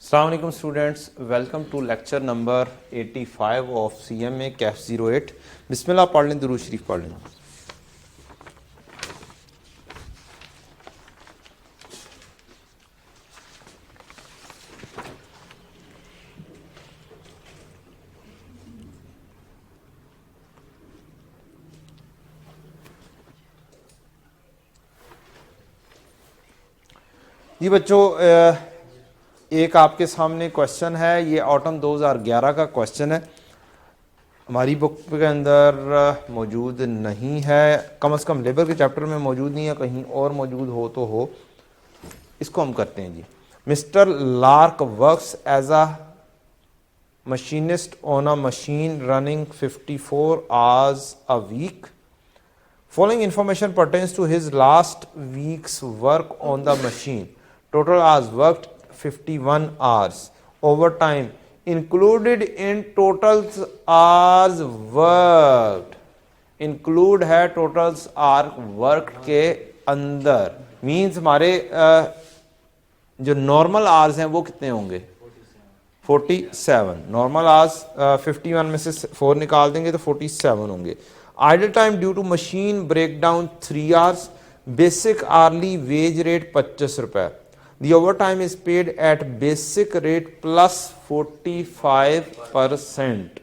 अस्सलाम वालेकुम students, welcome to lecture number 85 of CMA CAF 08। बिस्मिल्लाह पढ़ लें, दुरूद शरीफ पढ़ लें। जी बच्चों, एक आपके सामने क्वेश्चन है, ये ऑटम 2011 का क्वेश्चन है। हमारी बुक के अंदर मौजूद नहीं है, कम से कम लेबर के चैप्टर में मौजूद नहीं है, कहीं और मौजूद हो तो हो। इसको हम करते हैं जी। Mister Lark works as a machinist on a machine running 54 hours a week. Following information pertains to his last week's work on the machine. Total hours worked 51 hours. Overtime included in totals hours worked. Include है totals hour worked के अंदर। Means हमारे जो normal hours हैं वो कितने होंगे? 47। Normal hours 51 में से 4 निकाल देंगे तो 47 होंगे। Idle time due to machine breakdown 3 hours. Basic hourly wage rate 25 रुपए। The overtime is paid at basic rate plus 45%।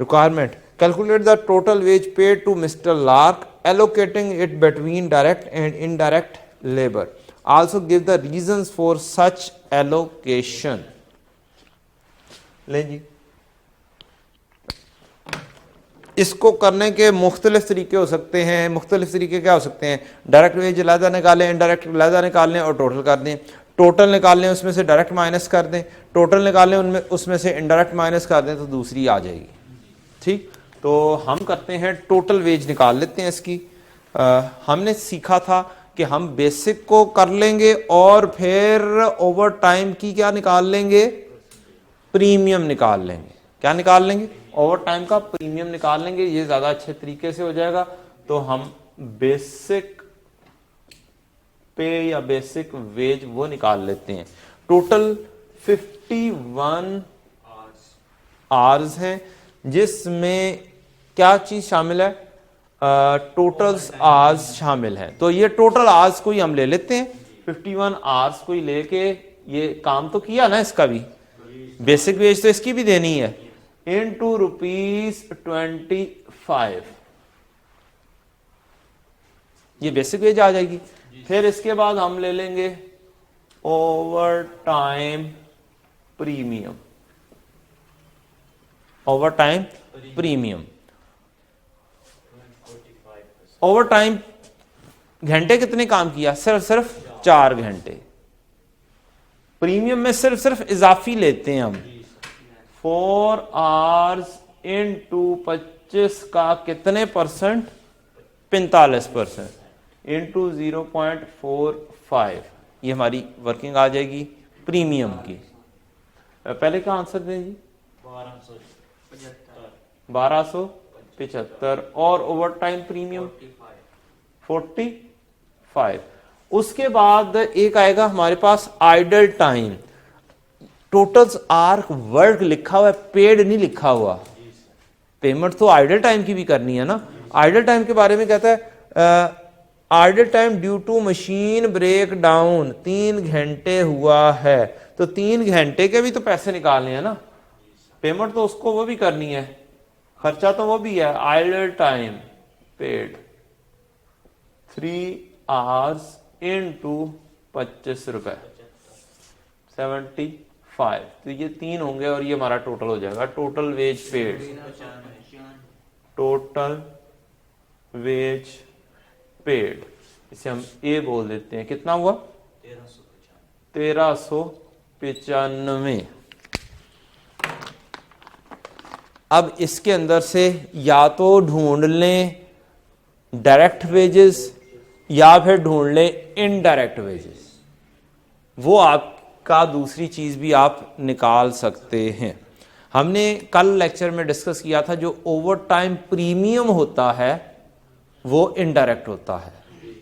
Requirement calculate the total wage paid to mister Lark, allocating it between direct and indirect labour. Also give the reasons for such allocation. ले जी, इसको करने के मुख्तलिफ तरीके हो सकते हैं। मुख्तलिफ तरीके क्या हो सकते हैं? डायरेक्ट वेज लहदा निकालें, इनडायरेक्ट लहदा निकाल लें और टोटल कर दें। टोटल निकाल लें, उसमें से डायरेक्ट माइनस कर दें। टोटल निकाल लें, उनमें उसमें से इनडायरेक्ट माइनस कर दें तो दूसरी आ जाएगी। ठीक, तो हम करते हैं टोटल वेज निकाल लेते हैं इसकी। हमने सीखा था कि हम बेसिक को कर लेंगे और फिर ओवर टाइम की क्या निकाल लेंगे? प्रीमियम निकाल लेंगे। क्या निकाल लेंगे? ओवर टाइम का प्रीमियम निकाल लेंगे। ये ज्यादा अच्छे तरीके से हो जाएगा। तो हम बेसिक पे या बेसिक वेज वो निकाल लेते हैं। टोटल 51 आवर्स हैं, जिसमें क्या चीज शामिल है? टोटल्स आवर्स शामिल है। तो ये टोटल आवर्स को ही हम ले लेते हैं। 51 आवर्स को ही लेके ये काम तो किया ना इसका भी, बेसिक वेज तो इसकी भी देनी है, इनटू ₹25। ये बेसिक वेज आ जाएगी। फिर इसके बाद हम ले लेंगे over time premium. Over time premium, over time घंटे कितने काम किया? सिर्फ 4 घंटे। प्रीमियम में सिर्फ इजाफी लेते हैं हम। 4 आवर्स इंटू 25 का कितने परसेंट? 45% इंटू 0.45। ये हमारी वर्किंग आ जाएगी प्रीमियम की। पहले का आंसर दें जी। 1275 और ओवर टाइम प्रीमियम 45। उसके बाद एक आएगा हमारे पास idle time. Totals arc work लिखा हुआ है, पेड नहीं लिखा हुआ। पेमेंट तो आइडल टाइम की भी करनी है ना। आइडल टाइम के बारे में कहता है idle time due to machine breakdown 3 घंटे हुआ है। तो 3 घंटे के भी तो पैसे निकालने हैं ना। पेमेंट तो उसको वो भी करनी है, खर्चा तो वो भी है। Idle time paid 3 hours into 25 रुपए 75। तो ये 3 होंगे और ये हमारा टोटल हो जाएगा। Total wage paid, total wage paid, इसे हम ए बोल देते हैं। कितना हुआ? 1395। अब इसके अंदर से या तो ढूंढ लें डायरेक्ट वेजेस या फिर ढूंढ लें इनडायरेक्ट वेजेस। वो आपका दूसरी चीज भी आप निकाल सकते हैं। हमने कल लेक्चर में डिस्कस किया था जो ओवर टाइम प्रीमियम होता है वो इनडायरेक्ट होता है।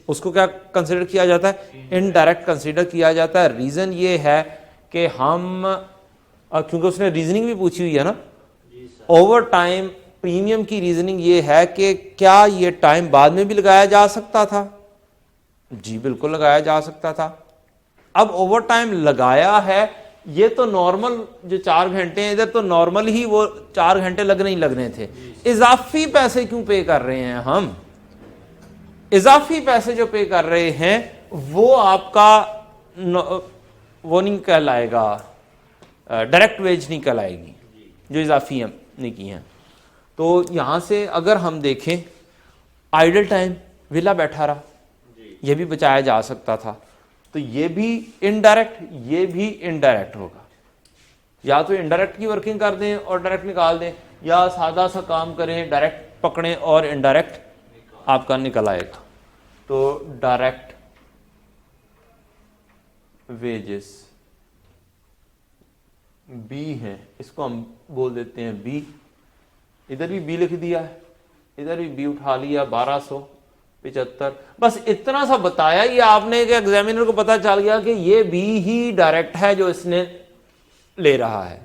उसको क्या कंसीडर किया जाता है? इनडायरेक्ट कंसीडर किया जाता है। रीजन ये है कि हम क्योंकि उसने रीजनिंग भी पूछी हुई है ना, ओवर टाइम प्रीमियम की रीजनिंग ये है कि क्या ये टाइम बाद में भी लगाया जा सकता था? जी बिल्कुल लगाया जा सकता था। अब ओवर टाइम लगाया है, ये तो नॉर्मल जो 4 घंटे हैं इधर तो नॉर्मल ही वो 4 घंटे लगने ही लगने थे। इजाफी पैसे क्यों पे कर रहे हैं हम? इजाफी पैसे जो पे कर रहे हैं वो आपका वो नहीं कहलाएगा, डायरेक्ट वेज नहीं कहलाएगी जो इजाफी हमने की हैं। तो यहां से अगर हम देखें आइडल टाइम विला बैठा रहा, ये भी बचाया जा सकता था। तो ये भी इनडायरेक्ट, ये भी इनडायरेक्ट होगा। या तो इनडायरेक्ट की वर्किंग कर दें और डायरेक्ट निकाल दें, या सादा सा काम करें, डायरेक्ट पकड़ें और इनडायरेक्ट आपका निकल आएगा। तो डायरेक्ट वेजेस बी है, इसको हम बोल देते हैं बी। इधर भी बी लिख दिया है, इधर भी बी उठा लिया, 1275। बस इतना सा बताया ही आपने कि एग्जामिनर को पता चल गया कि ये बी ही डायरेक्ट है जो इसने ले रहा है।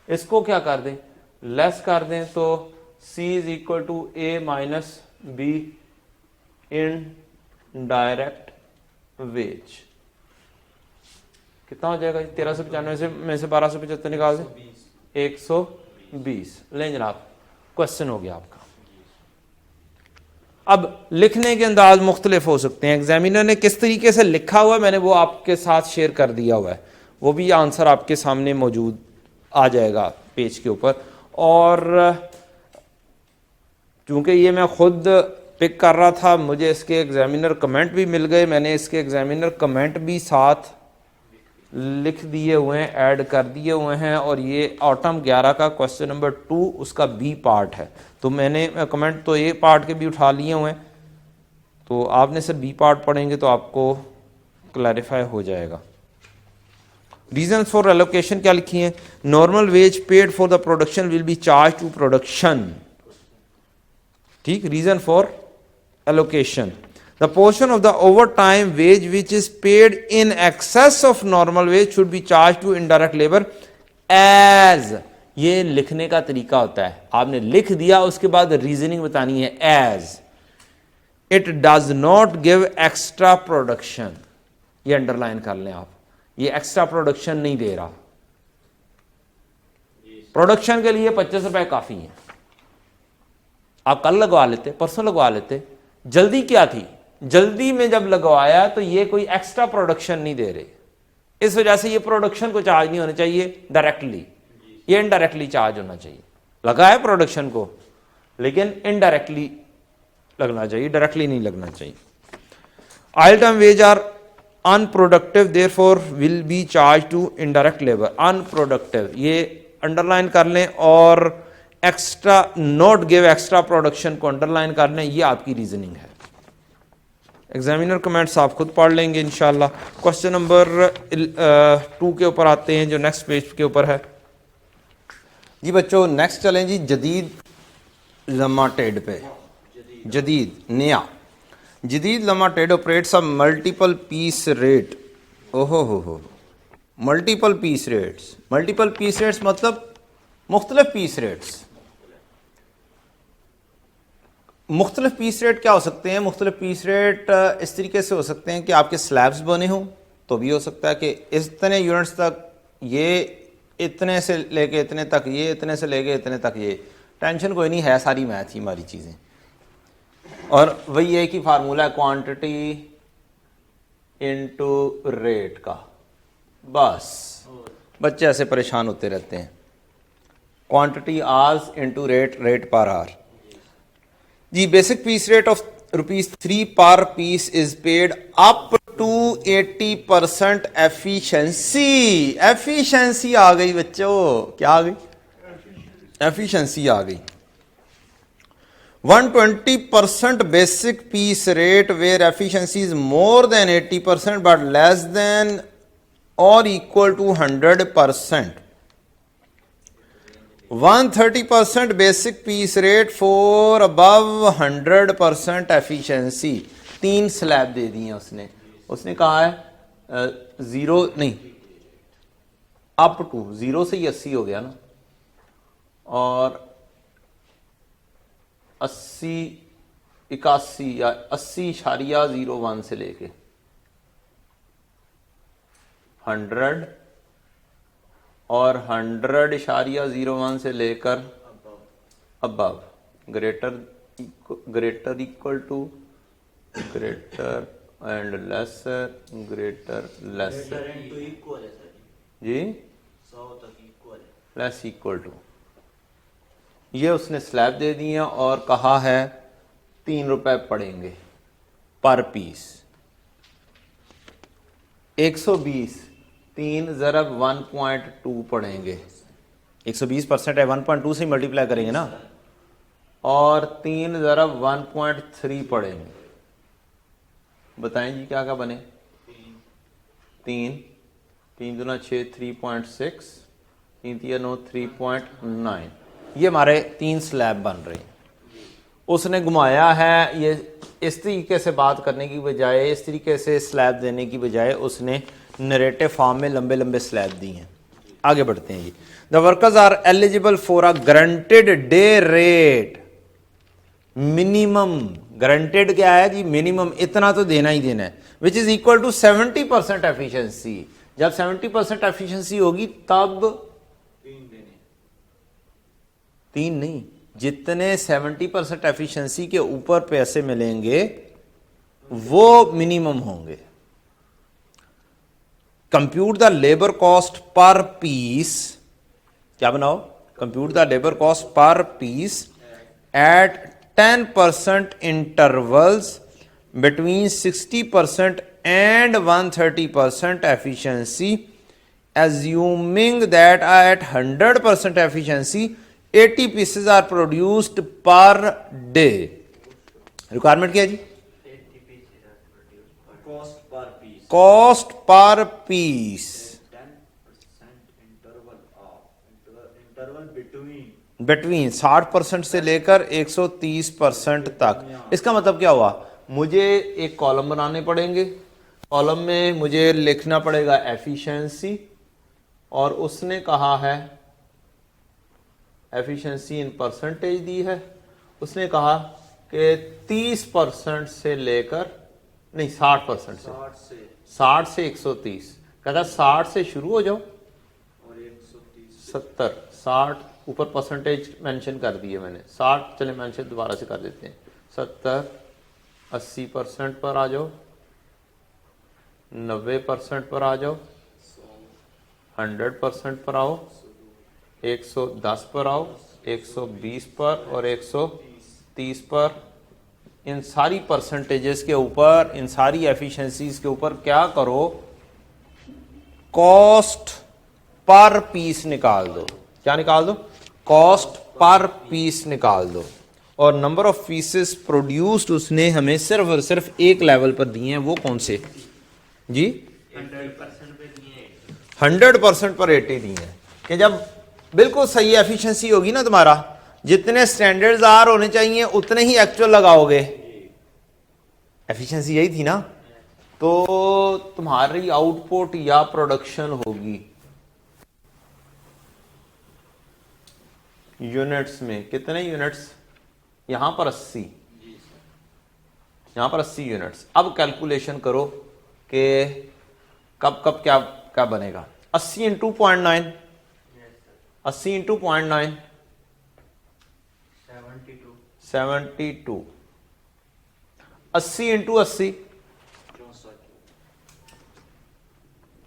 इसको क्या कर दें, लेस कर दें, तो C is equal to A minus B indirect wage. कितना हो जाएगा? 1395 से में से 1275 निकाल दें, 120। लें जनाब, क्वेश्चन हो गया आपका। अब लिखने के अंदाज मुख्तलिफ हो सकते हैं। एग्जामिनर ने किस तरीके से लिखा हुआ है मैंने वो आपके साथ शेयर कर दिया हुआ है, वो भी आंसर आपके सामने मौजूद आ जाएगा पेज के ऊपर। और चूंकि ये मैं खुद पिक कर रहा था, मुझे इसके एग्जामिनर कमेंट भी मिल गए, मैंने इसके एग्जामिनर कमेंट भी साथ लिख दिए हुए हैं, ऐड कर दिए हुए हैं। और ये ऑटम 11 का क्वेश्चन नंबर 2 उसका बी पार्ट है। तो मैंने कमेंट तो ए पार्ट के भी उठा लिए हुए हैं, तो आपने सिर्फ बी पार्ट पढ़ेंगे तो आपको क्लैरिफाई हो जाएगा। रीजन फॉर एलोकेशन क्या लिखी है? Normal wage paid for the production will be charge to production. ठीक, reason for allocation, the portion of the overtime wage which is paid in excess of normal wage should be charged to indirect labor as। ये लिखने का तरीका होता है, आपने लिख दिया उसके बाद रीजनिंग बतानी है। as it does not give extra production, ये अंडरलाइन कर लें आप, ये एक्स्ट्रा प्रोडक्शन नहीं दे रहा। प्रोडक्शन के लिए 25 रुपए काफी है, आप कल लगवा लेते, परसों लगवा लेते। जल्दी क्या थी, जल्दी में जब लगवाया तो ये कोई एक्स्ट्रा प्रोडक्शन नहीं दे रहे, इस वजह से ये प्रोडक्शन को चार्ज नहीं होना चाहिए डायरेक्टली, ये इनडायरेक्टली चार्ज होना चाहिए। लगाया प्रोडक्शन को लेकिन इनडायरेक्टली लगना चाहिए, डायरेक्टली नहीं लगना चाहिए। Idle time wage are unproductive therefore will be charge to indirect labour. Unproductive ये अंडरलाइन कर लें और extra not give extra production को अंडरलाइन कर लें, ये आपकी रीजनिंग है। एग्जामिनर कमेंट्स आप खुद पढ़ लेंगे इंशाल्लाह। क्वेश्चन नंबर 2 के ऊपर आते हैं जो नेक्स्ट पेज के ऊपर है। जी बच्चों नेक्स्ट चलें जी जदीद लिमिटेड पे। जदीद नया, Jadeed limited operates a multiple piece rate. ओहो हो, multiple piece rates. Multiple piece rates मतलब मुख्तलिफ पीस रेट्स। मुख्तलिफ पीस रेट क्या हो सकते हैं? मुख्तलिफ पीस रेट इस तरीके से हो सकते हैं कि आपके स्लैब्स बने हों तो भी हो सकता है कि इतने यूनिट्स तक ये, इतने से लेके इतने तक ये, इतने से लेके इतने तक ये। टेंशन कोई नहीं है, सारी मैथ ही हमारी चीज़ें। और वही एक ही फार्मूला है, क्वांटिटी इनटू रेट का। बस बच्चे ऐसे परेशान होते रहते हैं। Quantity hours into rate, rate per hour. जी basic piece rate of ₹3 per piece is paid up to 80% efficiency. Efficiency आ गई बच्चों, क्या आ गई? एफिशिएंसी आ गई। 120% basic piece rate where efficiency is more than 80% but less than और equal to 100%। 130% basic piece rate for above 100% efficiency. 3 slab दे दी हैं उसने कहा है 0 नहीं अप टू 0 से ही 80 हो गया ना, और 80 81 या 80.01 से लेके 100 और 100.01 से लेकर above greater equal to greater and lesser greater lesser जी 100 तक इक्वल है, लेस इक्वल टू, ये उसने स्लैब दे दी है और कहा है 3 रुपए पड़ेंगे पर पीस। 120 3 ज़रब 1.2 पड़ेंगे, 120% है 1.2 से मल्टीप्लाई करेंगे ना, और 3 ज़रब 1.3 पड़ेंगे। बताएं जी क्या क्या बने? 3 दूना 6 3.6, 3 तिया 9 3.9, ये हमारे 3 स्लैब बन रहे हैं। उसने घुमाया है, ये इस तरीके से बात करने की बजाय, इस तरीके से स्लैब देने की बजाय उसने नरेटिव फॉर्म में लंबे लंबे स्लैब दी हैं। आगे बढ़ते हैं जी। The workers are eligible for a guaranteed day rate minimum, guaranteed क्या है जी? मिनिमम, इतना तो देना ही देना है, which is equal to 70% efficiency. जब 70% एफिशिएंसी होगी तब 3 देने, 3 नहीं, जितने 70% एफिशिएंसी के ऊपर पैसे मिलेंगे वो मिनिमम होंगे। Compute the labour cost per piece, क्या बनाओ? Compute the labour cost per piece at 10% intervals between 60% and 130% efficiency, assuming that at 100% efficiency 80 pieces are produced per day. Requirement क्या है जी? 80 pieces are produced per cost per piece, cost per piece 10% interval between between 60% से लेकर 130% तक। इसका मतलब क्या हुआ? मुझे एक कॉलम बनाने पड़ेंगे, कॉलम में मुझे लिखना पड़ेगा एफिशिएंसी, और उसने कहा है एफिशिएंसी इन परसेंटेज दी है, उसने कहा कि 30% से लेकर, नहीं 60% से, 60 से 130, कहता 60 से शुरू हो जाओ और 130 70 60 ऊपर परसेंटेज मेंशन कर दिए मैंने, 60 चले मेंशन दोबारा से कर देते हैं, 70 80% पर आ जाओ, 90% पर आ जाओ, 100% पर आओ, 110 पर आओ, 120 पर और 130 पर। इन सारी परसेंटेजेस के ऊपर, इन सारी एफिशिएंसीज के ऊपर क्या करो? कॉस्ट पर पीस निकाल दो। क्या निकाल दो? कॉस्ट पर पीस निकाल दो। और नंबर ऑफ पीसेस प्रोड्यूस्ड उसने हमें सिर्फ और सिर्फ एक लेवल पर दिए हैं, वो कौन से जी? 100% पे दिए, 100% पर 80 दिए हैं कि जब बिल्कुल सही एफिशिएंसी होगी ना तुम्हारा, जितने स्टैंडर्ड्स आर होने चाहिए उतने ही एक्चुअल लगाओगे, एफिशिएंसी यही थी ना, तो तुम्हारी आउटपुट या प्रोडक्शन होगी यूनिट्स में। कितने यूनिट्स? यहां पर 80, यहां पर 80 यूनिट्स। अब कैलकुलेशन करो कि कब कब क्या क्या बनेगा। 80 इंटू 0.9, 80 इंटू 0.9 72 72, 80 इंटू 80, 64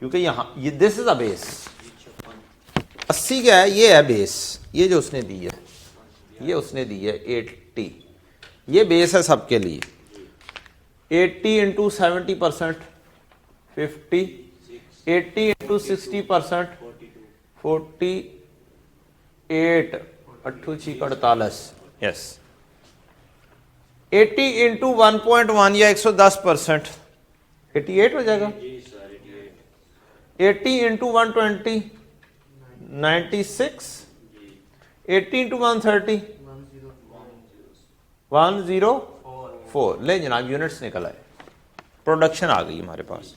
क्योंकि यहां ये दिस इज अ बेस। 80 क्या है? ये है बेस, ये जो उसने दी है, ये उसने दी है 80, ये बेस है सबके लिए। 80 इंटू 70% 50, 80 इंटू 60% 48, 48 यस। 80 इंटू 1.1 या 110% 88 हो जाएगा। 80 इंटू 120 96, 80 इंटू 130 104। ले जनाब, यूनिट्स निकल आए, प्रोडक्शन आ गई हमारे पास।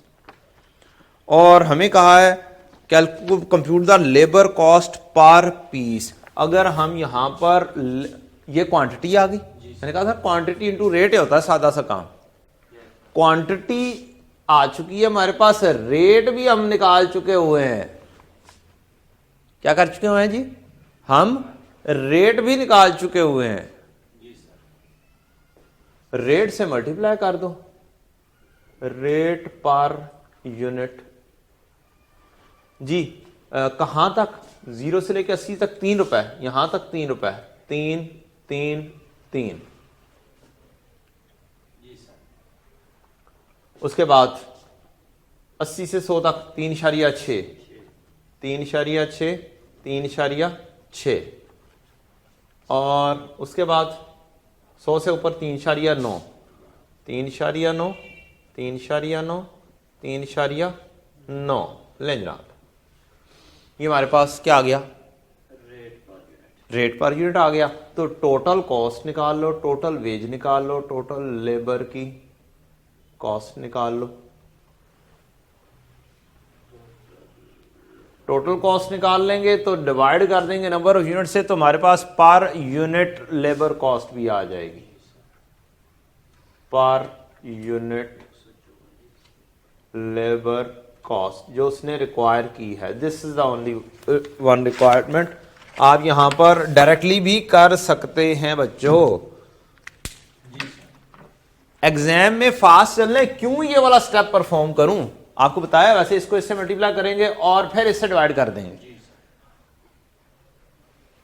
और हमें कहा है compute the labour cost per piece. अगर हम यहां पर ये क्वांटिटी आ गई, मैंने कहा था क्वांटिटी इनटू रेट होता है सादा सा काम। क्वांटिटी आ चुकी है हमारे पास, रेट भी हम निकाल चुके हुए हैं। क्या कर चुके हुए हैं जी? हम रेट भी निकाल चुके हुए हैं। रेट से मल्टीप्लाई कर दो, रेट पर यूनिट जी। कहां तक? 0 से लेकर 80 तक 3 रुपए, यहां तक 3 रुपए, 3 3 3। उसके बाद 80 से 100 तक 3.6, 3.6, 3.6, और उसके बाद 100 से ऊपर 3.9, 3.9, 3.9, 3.9। ले जनाब, ये हमारे पास क्या आ गया? रेट पर यूनिट आ गया। तो टोटल कॉस्ट निकाल लो, टोटल वेज निकाल लो, टोटल लेबर की कॉस्ट निकाल लो। टोटल कॉस्ट निकाल लेंगे तो डिवाइड कर देंगे नंबर ऑफ यूनिट से, तो हमारे पास पर यूनिट लेबर कॉस्ट भी आ जाएगी। पर यूनिट लेबर कॉस्ट जो उसने रिक्वायर की है, this is the only one requirement. आप यहां पर डायरेक्टली भी कर सकते हैं बच्चों। एग्जाम में फास्ट चलने क्यों ये वाला स्टेप परफॉर्म करूं? आपको बताया, वैसे इसको इससे मल्टीप्लाई करेंगे और फिर इससे डिवाइड कर देंगे,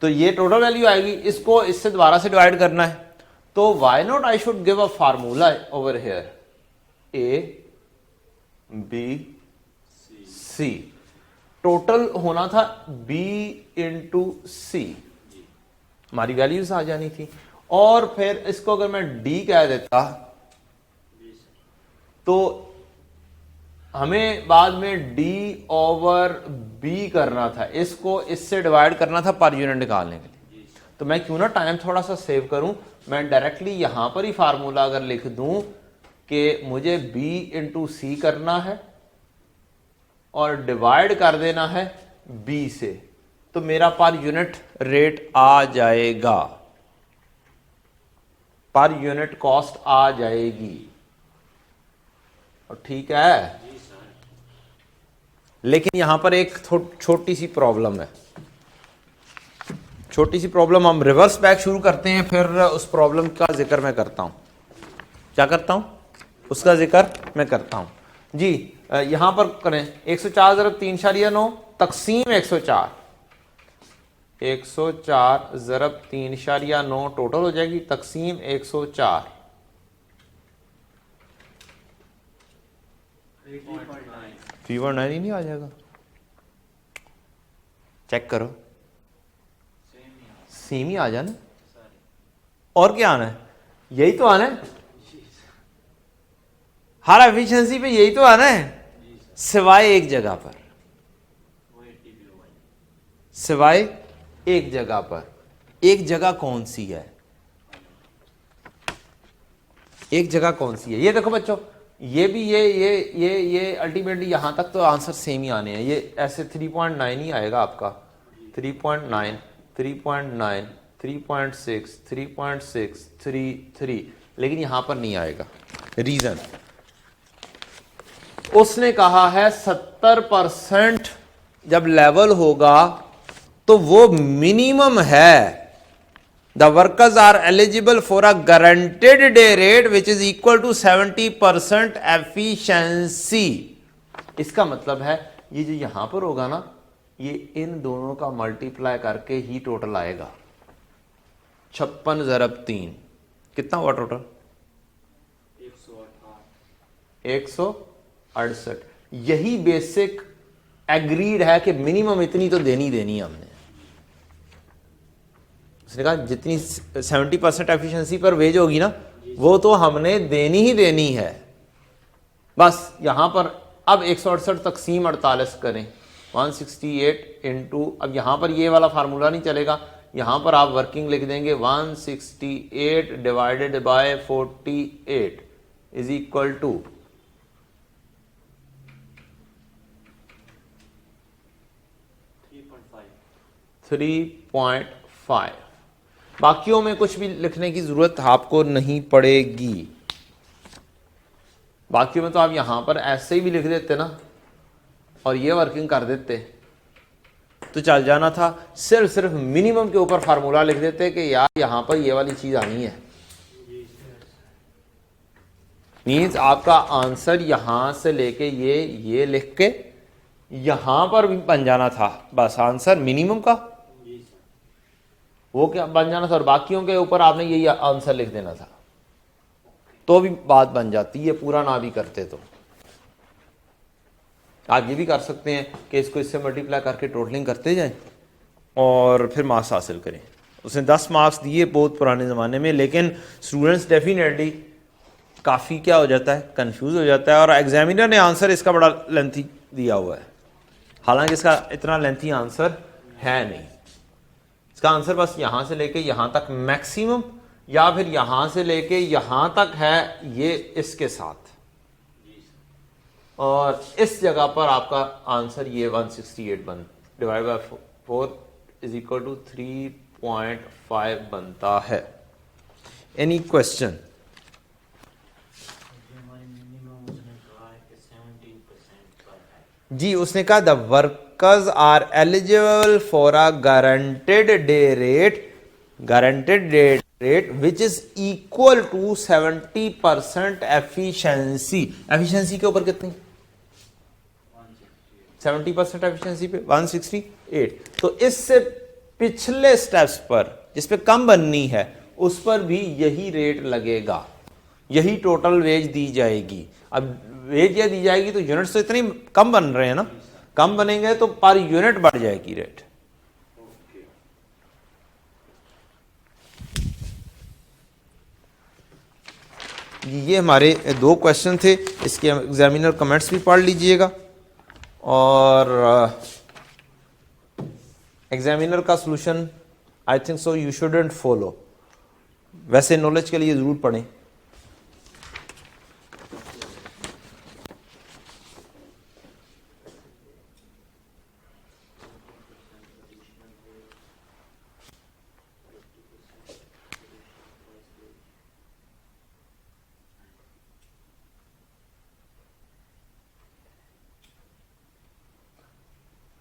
तो ये टोटल वैल्यू आएगी। इसको इससे दोबारा से डिवाइड करना है, तो why not I should give a formula over here, A B C. Total होना था बी इंटू सी, हमारी वैल्यूज आ जानी थी। और फिर इसको अगर मैं डी कह देता तो हमें बाद में डी ओवर बी करना था, इसको इससे डिवाइड करना था पर यूनिट निकालने के लिए। तो मैं क्यों ना टाइम थोड़ा सा सेव करूं, मैं डायरेक्टली यहां पर ही फार्मूला अगर लिख दूं कि मुझे बी इंटू सी करना है और डिवाइड कर देना है बी से, तो मेरा पर यूनिट रेट आ जाएगा, पर यूनिट कॉस्ट आ जाएगी। और ठीक है, लेकिन यहां पर एक छोटी सी प्रॉब्लम है। छोटी सी प्रॉब्लम, हम रिवर्स बैक शुरू करते हैं, फिर उस प्रॉब्लम का जिक्र मैं करता हूं। क्या करता हूं? उसका जिक्र मैं करता हूं जी। यहां पर करें 104 ज़रब 3.9 तकसीम 104, 104 ज़रब 3.9 टोटल हो जाएगी, तकसीम 104 3.9 ही नहीं आ जाएगा? चेक करो, सेम ही आ जाना। और क्या आना है? यही तो आना है, हर एफिशिएंसी पे यही तो आना है, सिवाय एक जगह पर, सिवाय एक जगह पर। एक जगह कौन सी है? एक जगह कौन सी है? ये देखो बच्चों, ये भी ये अल्टीमेटली यहां तक तो आंसर सेम ही आने हैं। ये ऐसे 3.9 ही आएगा आपका, 3.9, 3.9, 3.6, 3.6, 3, लेकिन यहां पर नहीं आएगा। रीजन, उसने कहा है 70% जब लेवल होगा तो वो मिनिमम है। The workers are eligible for a guaranteed day rate which is equal to 70% efficiency. इसका मतलब है ये जो यहां पर होगा ना, ये इन दोनों का मल्टीप्लाई करके ही टोटल आएगा। 56 ज़रब 3 कितना हुआ टोटल? 168। यही बेसिक एग्रीड है कि मिनिमम इतनी तो देनी है हमने। उसने कहा जितनी 70% एफिशिएंसी पर वेज होगी ना, वो तो हमने देनी ही देनी है। बस यहां पर अब 168 तकसीम 48 करें, 168 इंटू, अब यहां पर ये वाला फार्मूला नहीं चलेगा, यहां पर आप वर्किंग लिख देंगे 168 divided by 48 is equal to 3.5। बाकियों में कुछ भी लिखने की जरूरत आपको नहीं पड़ेगी। बाकियों में तो आप यहां पर ऐसे ही भी लिख देते ना और ये वर्किंग कर देते तो चल जाना था। सिर्फ मिनिमम के ऊपर फार्मूला लिख देते कि यार यहां पर ये वाली चीज आनी है। मीन्स आपका आंसर यहां से लेके ये लिख के यहां पर भी बन जाना था। बस आंसर मिनिमम का वो क्या बन जाना था और बाकियों के ऊपर आपने यही आंसर लिख देना था, तो भी बात बन जाती है। पूरा ना भी करते तो आप ये भी कर सकते हैं कि इसको इससे मल्टीप्लाई करके टोटलिंग करते जाएं और फिर मार्क्स हासिल करें। उसने 10 मार्क्स दिए बहुत पुराने ज़माने में, लेकिन स्टूडेंट्स डेफिनेटली काफ़ी क्या हो जाता है, कंफ्यूज हो जाता है। और एग्जामिनर ने आंसर इसका बड़ा लेंथी दिया हुआ है, हालांकि इसका इतना लेंथी आंसर है नहीं। इसका आंसर बस यहाँ से लेके यहाँ तक मैक्सिमम, या फिर यहाँ से लेके यहाँ तक है ये इसके साथ, और इस जगह पर आपका आंसर ये 168 बन divide by 4 is equal to 3.5 बनता है। Any question? जी उसने कहा the workers are eligible for a guaranteed day rate which is equal to 70% efficiency. Efficiency के ऊपर कितनी? 70% एफिशिएंसी पे 168। तो इससे पिछले स्टेप्स पर जिस पे कम बननी है उस पर भी यही रेट लगेगा, यही टोटल वेज दी जाएगी। अब वेज या दी जाएगी तो यूनिट्स तो इतनी कम बन रहे हैं ना, कम बनेंगे तो पर यूनिट बढ़ जाएगी रेट। ये हमारे 2 क्वेश्चन थे, इसके एग्जामिनर कमेंट्स भी पढ़ लीजिएगा और एग्जामिनर का solution I think so you shouldn't follow. वैसे नॉलेज के लिए जरूर पढ़ें।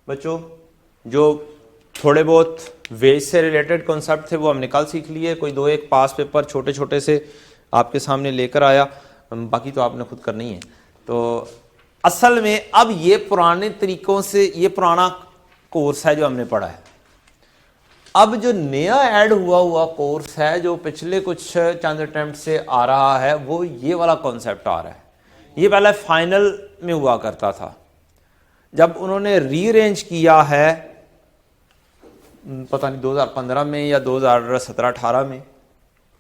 बच्चों जो थोड़े बहुत वेज से रिलेटेड कॉन्सेप्ट थे वो हमने कल सीख लिए। कोई 2-1 पास पेपर छोटे छोटे से आपके सामने लेकर आया, बाकी तो आपने खुद करनी है। तो असल में अब ये पुराने तरीकों से, ये पुराना कोर्स है जो हमने पढ़ा है। अब जो नया ऐड हुआ कोर्स है जो पिछले कुछ चंद अटेम्प्ट से आ रहा है, वो ये वाला कॉन्सेप्ट आ रहा है। ये पहले फाइनल में हुआ करता था, जब उन्होंने रीअरेंज किया है पता नहीं 2015 में या 2017-18 में,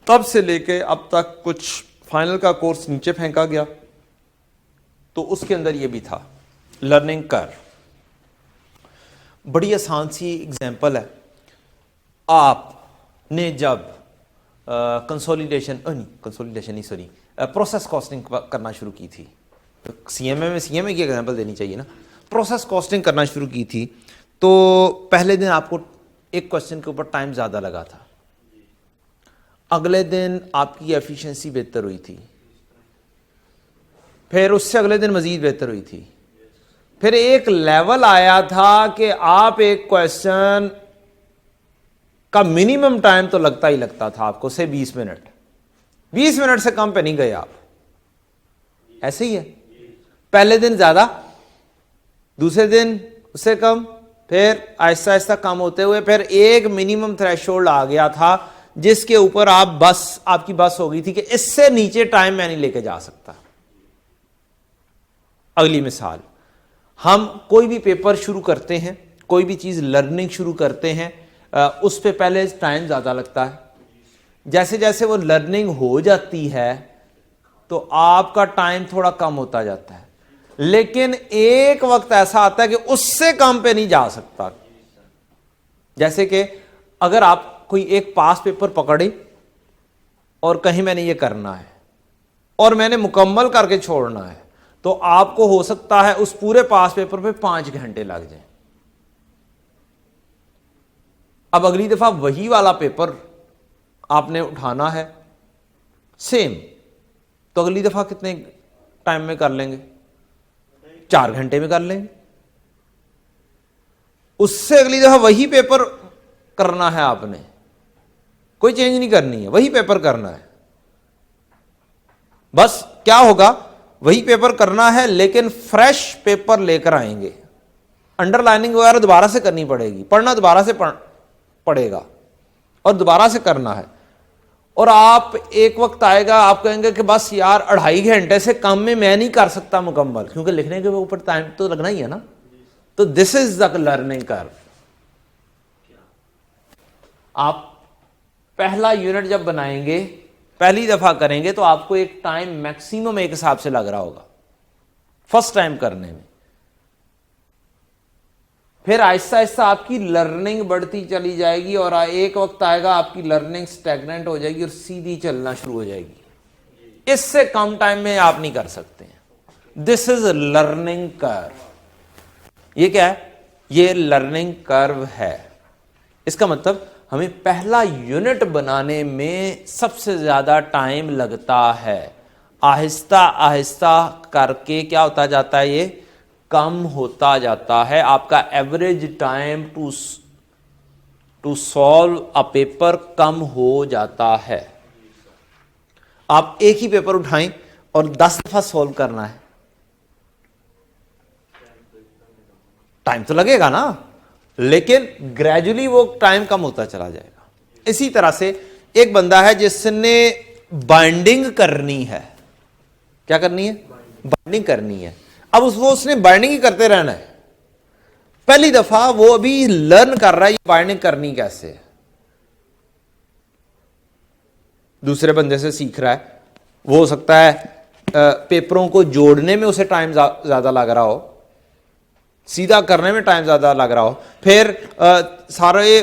तब से लेके अब तक कुछ फाइनल का कोर्स नीचे फेंका गया। तो उसके अंदर ये भी था लर्निंग कर्व। बड़ी आसान सी एग्जांपल है। आपने जब प्रोसेस कॉस्टिंग करना शुरू की थी, तो सीएमए की एग्जांपल देनी चाहिए ना। प्रोसेस कॉस्टिंग करना शुरू की थी तो पहले दिन आपको एक क्वेश्चन के ऊपर टाइम ज़्यादा लगा था, अगले दिन आपकी एफिशिएंसी बेहतर हुई थी, फिर उससे अगले दिन मजीद बेहतर हुई थी, फिर एक लेवल आया था कि आप एक क्वेश्चन का मिनिमम टाइम तो लगता ही लगता था आपको से 20 मिनट। 20 मिनट से कम पे नहीं गए आप। ऐसे ही है, पहले दिन ज़्यादा, दूसरे दिन उससे कम, फिर आहिस्ता आहिस्ता कम होते हुए फिर एक मिनिमम थ्रेशोल्ड आ गया था जिसके ऊपर आपकी बस हो गई थी कि इससे नीचे टाइम मैं नहीं लेके जा सकता। अगली मिसाल, हम कोई भी पेपर शुरू करते हैं, कोई भी चीज लर्निंग शुरू करते हैं, उस पे पहले टाइम ज्यादा लगता है। जैसे जैसे वो लर्निंग हो जाती है तो आपका टाइम थोड़ा कम होता जाता है, लेकिन एक वक्त ऐसा आता है कि उससे कम पे नहीं जा सकता। जैसे कि अगर आप कोई एक पास पेपर पकड़े और कहीं मैंने ये करना है और मैंने मुकम्मल करके छोड़ना है, तो आपको हो सकता है उस पूरे पास पेपर पे 5 घंटे लग जाए। अब अगली दफा वही वाला पेपर आपने उठाना है सेम, तो अगली दफा कितने टाइम में कर लेंगे? 4 घंटे में कर लेंगे। उससे अगली दफा वही पेपर करना है आपने, कोई चेंज नहीं करनी है, वही पेपर करना है। बस क्या होगा, वही पेपर करना है लेकिन फ्रेश पेपर लेकर आएंगे। अंडरलाइनिंग वगैरह दोबारा से करनी पड़ेगी, पढ़ना दोबारा से पड़ेगा और दोबारा से करना है। और आप एक वक्त आएगा आप कहेंगे कि बस यार 2.5 घंटे से कम में मैं नहीं कर सकता मुकम्मल, क्योंकि लिखने के ऊपर टाइम तो लगना ही है ना। तो this is the learning curve. आप पहला यूनिट जब बनाएंगे, पहली दफा करेंगे, तो आपको एक टाइम मैक्सिमम एक हिसाब से लग रहा होगा फर्स्ट टाइम करने में। फिर आहिस्ता आहिस्ता आपकी लर्निंग बढ़ती चली जाएगी और एक वक्त आएगा आपकी लर्निंग स्टैग्नेंट हो जाएगी और सीधी चलना शुरू हो जाएगी। इससे कम टाइम में आप नहीं कर सकते। This is learning curve. ये क्या है? ये लर्निंग कर्व है। इसका मतलब हमें पहला यूनिट बनाने में सबसे ज्यादा टाइम लगता है। आहिस्ता आहिस्ता करके क्या होता जाता है? ये कम होता जाता है। आपका average time to solve a paper कम हो जाता है। आप एक ही पेपर उठाएं और 10 दफा सॉल्व करना है, टाइम तो लगेगा ना, लेकिन ग्रेजुअली वो टाइम कम होता चला जाएगा। इसी तरह से एक बंदा है जिसने बाइंडिंग करनी है। क्या करनी है? बाइंडिंग करनी है। अब उसने बाइंडिंग ही करते रहना है। पहली दफा वो अभी लर्न कर रहा है ये बाइंडिंग करनी कैसे है, दूसरे बंदे से सीख रहा है। वो हो सकता है पेपरों को जोड़ने में उसे टाइम ज्यादा लग रहा हो, सीधा करने में टाइम ज्यादा लग रहा हो। फिर सारे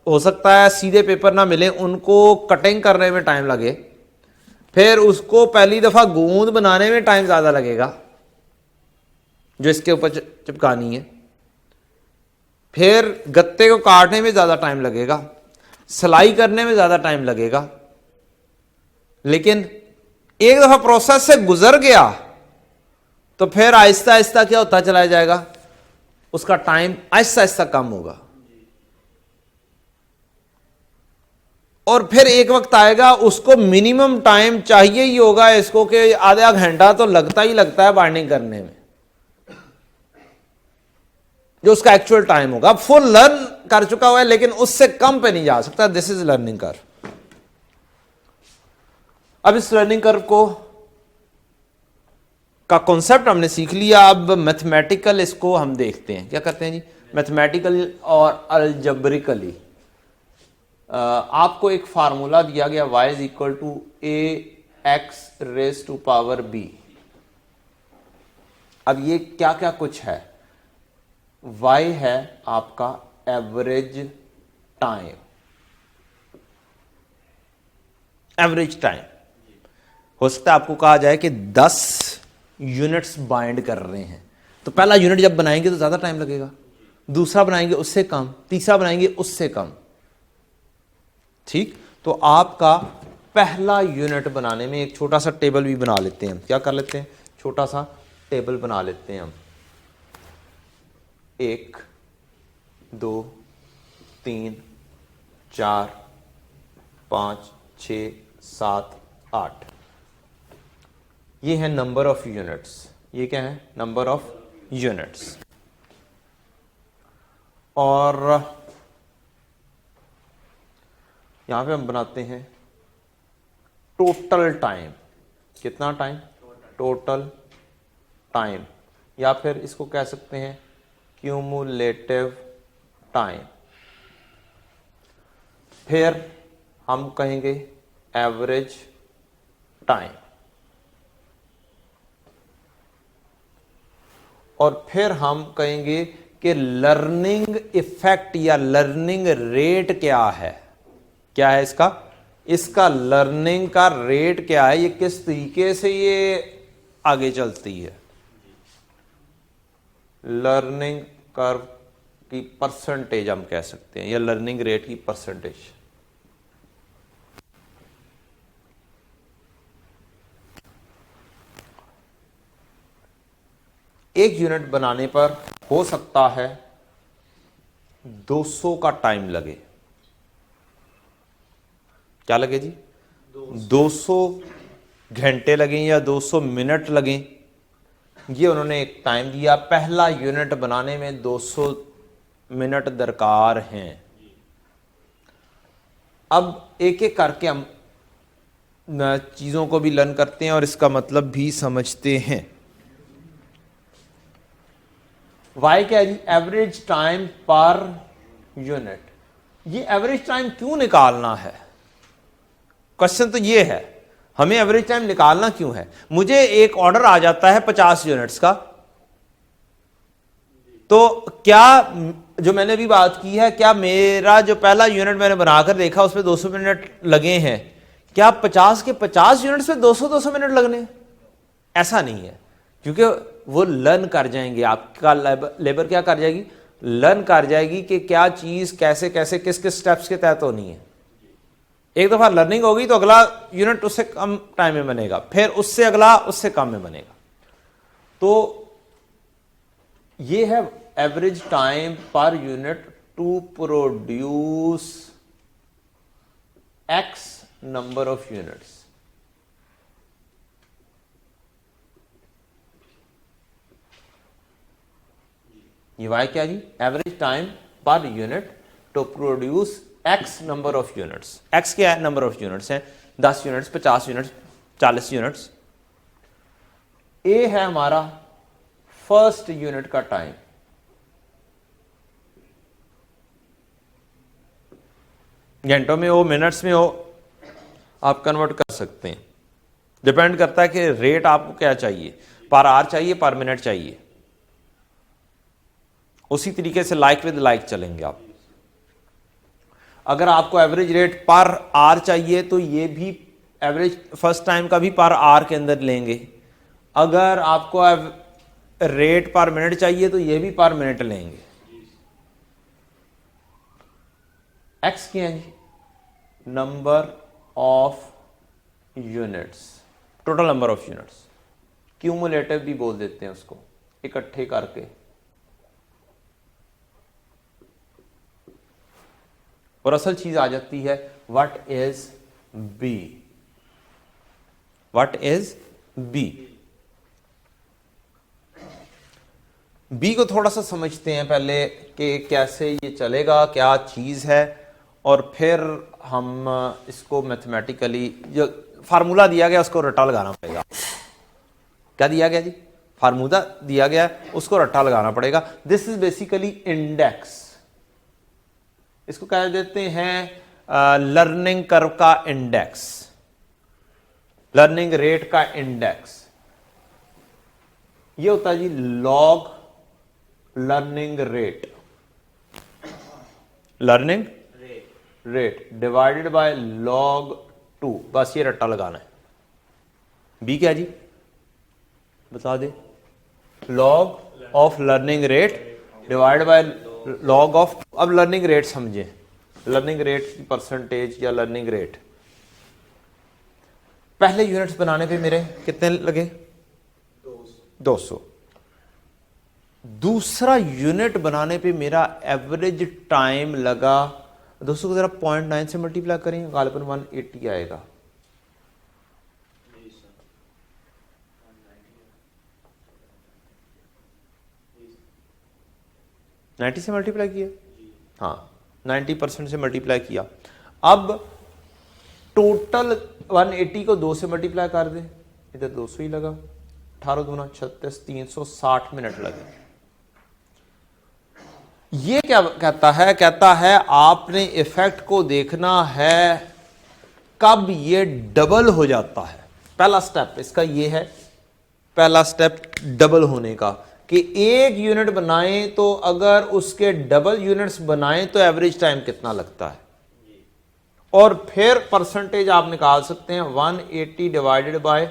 हो सकता है सीधे पेपर ना मिले, उनको कटिंग करने में टाइम लगे। फिर उसको पहली दफा गूंद बनाने में टाइम ज्यादा लगेगा जो इसके ऊपर चिपकानी है। फिर गत्ते को काटने में ज्यादा टाइम लगेगा, सिलाई करने में ज्यादा टाइम लगेगा। लेकिन एक दफा प्रोसेस से गुजर गया तो फिर आहिस्ता आहिस्ता क्या होता चला जाएगा, उसका टाइम आहिस्ता आहिस्ता कम होगा। और फिर एक वक्त आएगा उसको मिनिमम टाइम चाहिए ही होगा इसको कि आधा घंटा तो लगता ही लगता है बाइंडिंग करने में, जो उसका एक्चुअल टाइम होगा। अब फुल लर्न कर चुका हुआ है लेकिन उससे कम पे नहीं जा सकता। This is learning curve. अब इस लर्निंग कर्व का कॉन्सेप्ट हमने सीख लिया। अब मैथमेटिकल इसको हम देखते हैं। क्या करते हैं जी? मैथमेटिकल और अलजब्रिकली आपको एक फार्मूला दिया गया y is equal to ax raise to power b। अब ये क्या क्या कुछ है? y है आपका एवरेज टाइम, एवरेज टाइम। हो सकता है आपको कहा जाए कि 10 यूनिट्स बाइंड कर रहे हैं, तो पहला यूनिट जब बनाएंगे तो ज्यादा टाइम लगेगा, दूसरा बनाएंगे उससे कम, तीसरा बनाएंगे उससे कम। ठीक, तो आपका पहला यूनिट बनाने में एक छोटा सा टेबल भी बना लेते हैं। क्या कर लेते हैं? छोटा सा टेबल बना लेते हैं हम। 1 2 3 4 5 6 7 8। ये है नंबर ऑफ यूनिट्स। ये क्या है? Number of units. और यहां पे हम बनाते हैं टोटल टाइम। कितना टाइम? टोटल टाइम, या फिर इसको कह सकते हैं क्यूमुलेटिव टाइम। फिर हम कहेंगे एवरेज टाइम, और फिर हम कहेंगे कि लर्निंग इफेक्ट या लर्निंग रेट क्या है। क्या है इसका? इसका लर्निंग का रेट क्या है, ये किस तरीके से ये आगे चलती है। लर्निंग कर्व की परसेंटेज हम कह सकते हैं, या लर्निंग रेट की परसेंटेज। एक यूनिट बनाने पर हो सकता है 200 का टाइम लगे। क्या लगे जी? 200 घंटे लगें या 200 मिनट लगें, ये उन्होंने एक टाइम दिया। पहला यूनिट बनाने में 200 मिनट दरकार हैं। अब एक एक करके हम चीजों को भी लर्न करते हैं और इसका मतलब भी समझते हैं। वाई क्या है जी? Average time per unit. ये एवरेज टाइम क्यों निकालना है? क्वेश्चन तो ये है, हमें एवरेज टाइम निकालना क्यों है? मुझे एक ऑर्डर आ जाता है 50 यूनिट्स का, तो क्या जो मैंने अभी बात की है, क्या मेरा जो पहला यूनिट मैंने बनाकर देखा उसमें 200 मिनट लगे हैं, क्या 50 के 50 यूनिट्स में 200 मिनट लगने? ऐसा नहीं है, क्योंकि वो लर्न कर जाएंगे। आपका लेबर क्या कर जाएगी? लर्न कर जाएगी कि क्या चीज कैसे कैसे किस किस स्टेप्स के तहत होनी है। एक दफा लर्निंग होगी तो अगला यूनिट उससे कम टाइम में बनेगा, फिर उससे अगला उससे कम में बनेगा। तो ये है average time per unit to produce X number of units. ये वाई क्या जी? Average time per unit to produce X number of units. X क्या है? नंबर ऑफ यूनिट्स है, 10 यूनिट्स, 50 यूनिट्स, 40 यूनिट्स। ए है हमारा फर्स्ट यूनिट का टाइम। घंटों में हो, मिनट्स में हो, आप कन्वर्ट कर सकते हैं। डिपेंड करता है कि रेट आपको क्या चाहिए, पर आवर चाहिए, पर मिनट चाहिए। उसी तरीके से लाइक विद लाइक चलेंगे आप। अगर आपको एवरेज रेट पर आवर चाहिए तो ये भी एवरेज फर्स्ट टाइम का भी पर आवर के अंदर लेंगे। अगर आपको रेट पर मिनट चाहिए तो ये भी पर मिनट लेंगे। एक्स क्या है जी? Number of units, total number of units. Cumulative भी बोल देते हैं उसको, इकट्ठे करके। और असल चीज आ जाती है what is B. What is B? B को थोड़ा सा समझते हैं पहले कि कैसे ये चलेगा, क्या चीज है, और फिर हम इसको मैथमेटिकली जो फार्मूला दिया गया उसको रट्टा लगाना पड़ेगा। क्या दिया गया जी? फार्मूला दिया गया, उसको रट्टा लगाना पड़ेगा। This is basically index. इसको कह देते हैं लर्निंग कर्व का इंडेक्स, लर्निंग रेट का इंडेक्स। ये होता है जी log learning rate, learning rate divided by log 2। बस ये रट्टा लगाना है। बी क्या जी? बता दे। Log of learning rate divide by log of. अब लर्निंग रेट समझे, लर्निंग रेट की परसेंटेज या लर्निंग रेट। पहले यूनिट्स बनाने पे मेरे कितने लगे? 200। दूसरा यूनिट बनाने पे मेरा एवरेज टाइम लगा 200 को जरा 0.9 से मल्टीप्लाई करें, गालिबन 180 आएगा। नाइन्टी से मल्टीप्लाई किया, हाँ 90% से मल्टीप्लाई किया। अब टोटल 180 को 2 से मल्टीप्लाई कर दे, इधर 200 ही लगा। 18 दूना 36, 360 मिनट लगे। ये क्या कहता है? कहता है आपने इफेक्ट को देखना है कब ये डबल हो जाता है। पहला स्टेप इसका ये है, पहला स्टेप डबल होने का, कि एक यूनिट बनाएं तो अगर उसके डबल यूनिट्स बनाएं तो एवरेज टाइम कितना लगता है, और फिर परसेंटेज आप निकाल सकते हैं। 180 divided by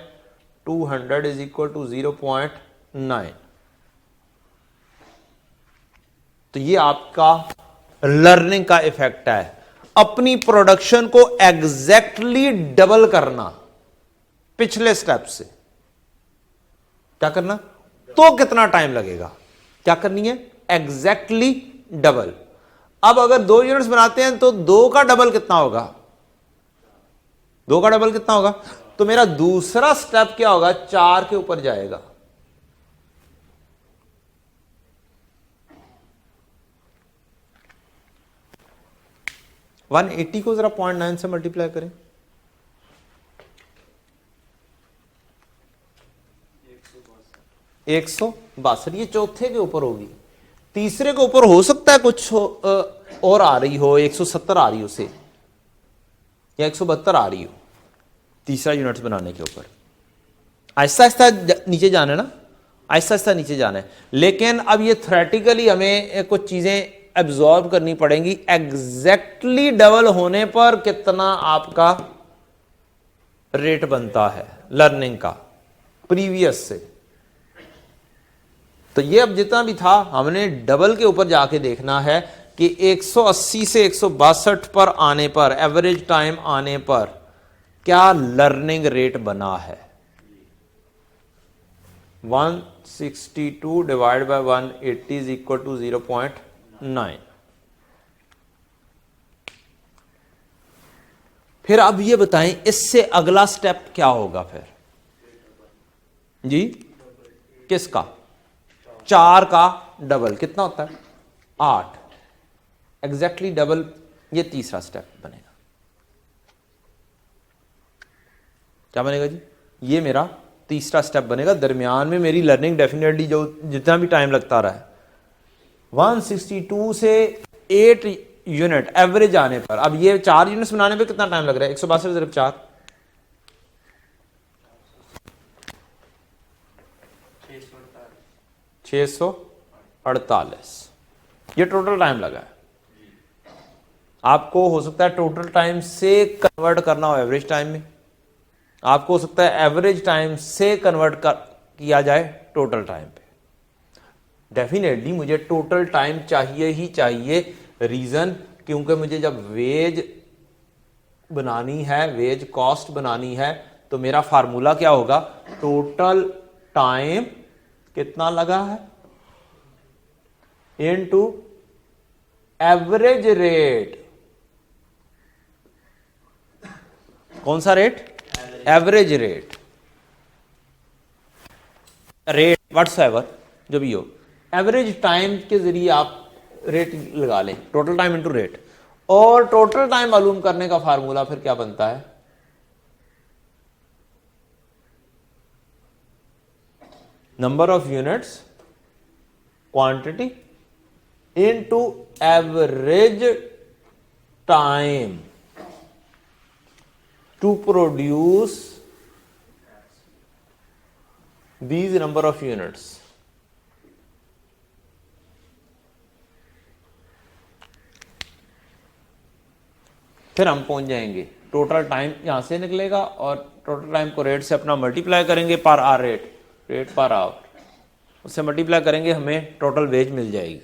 200 is equal to 0.9। तो ये आपका लर्निंग का इफेक्ट है, अपनी प्रोडक्शन को एग्जैक्टली डबल करना पिछले स्टेप से। क्या करना? तो कितना टाइम लगेगा? क्या करनी है? Exactly double. अब अगर 2 यूनिट्स बनाते हैं तो 2 का डबल कितना होगा? 2 का डबल कितना होगा? तो मेरा दूसरा स्टेप क्या होगा? 4 के ऊपर जाएगा। वन 180 को जरा 0.9 से मल्टीप्लाई करें। 162। ये चौथे के ऊपर होगी, तीसरे के ऊपर हो सकता है कुछ और आ रही हो, 170 आ रही हो से, या 172 आ रही हो तीसरा यूनिट्स बनाने के ऊपर। आहिस्ता आहिस्ता नीचे जाना है ना, आहिस्ता आहिस्ता नीचे जाना है। लेकिन अब ये थ्योरेटिकली हमें कुछ चीजें एब्जॉर्ब करनी पड़ेंगी। एग्जैक्टली डबल होने पर कितना आपका रेट बनता है लर्निंग का प्रीवियस से। तो ये अब जितना भी था हमने डबल के ऊपर जाके देखना है कि 180 से 162 पर आने पर, एवरेज टाइम आने पर क्या लर्निंग रेट बना है। 162 divide by 180 is equal to 0.9। फिर अब ये बताएं इससे अगला स्टेप क्या होगा फिर जी? किसका? 4 का डबल कितना होता है? 8। एग्जैक्टली डबल, ये तीसरा स्टेप बनेगा। क्या बनेगा जी? ये मेरा तीसरा स्टेप बनेगा। दरमियान में मेरी लर्निंग डेफिनेटली जो जितना भी टाइम लगता रहा है, 162 से 8 यूनिट एवरेज आने पर, अब ये 4 यूनिट्स बनाने पे कितना टाइम लग रहा है? 162 × 4 648। ये टोटल टाइम लगा है। आपको हो सकता है टोटल टाइम से कन्वर्ट करना हो एवरेज टाइम में, आपको हो सकता है एवरेज टाइम से कन्वर्ट किया जाए टोटल टाइम पे। डेफिनेटली मुझे टोटल टाइम चाहिए ही चाहिए। रीजन क्योंकि मुझे जब वेज बनानी है, वेज कॉस्ट बनानी है, तो मेरा फार्मूला क्या होगा? टोटल टाइम कितना लगा है इनटू एवरेज रेट। कौन सा rate? Average rate. Rate whatsoever जो भी हो, एवरेज टाइम के जरिए आप रेट लगा लें, टोटल टाइम इनटू रेट। और टोटल टाइम मालूम करने का फार्मूला फिर क्या बनता है? Number of units quantity into average time to produce these number of units। फिर हम पहुंच जाएंगे टोटल टाइम यहां से निकलेगा और टोटल टाइम को रेट से अपना मल्टीप्लाई करेंगे per hour rate per our, उससे मल्टीप्लाई करेंगे, हमें टोटल वेज मिल जाएगी।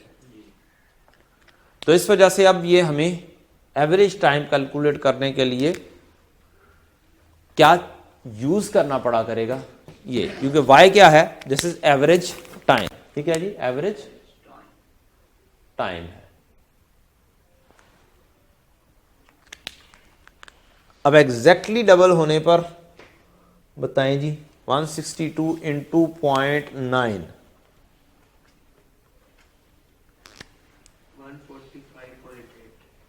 तो इस वजह से अब ये हमें एवरेज टाइम कैलकुलेट करने के लिए क्या यूज करना पड़ा करेगा? ये, क्योंकि y क्या है? This is average time. ठीक है जी, एवरेज टाइम है। अब एग्जैक्टली डबल होने पर बताएं जी, 162 इंटू 0.9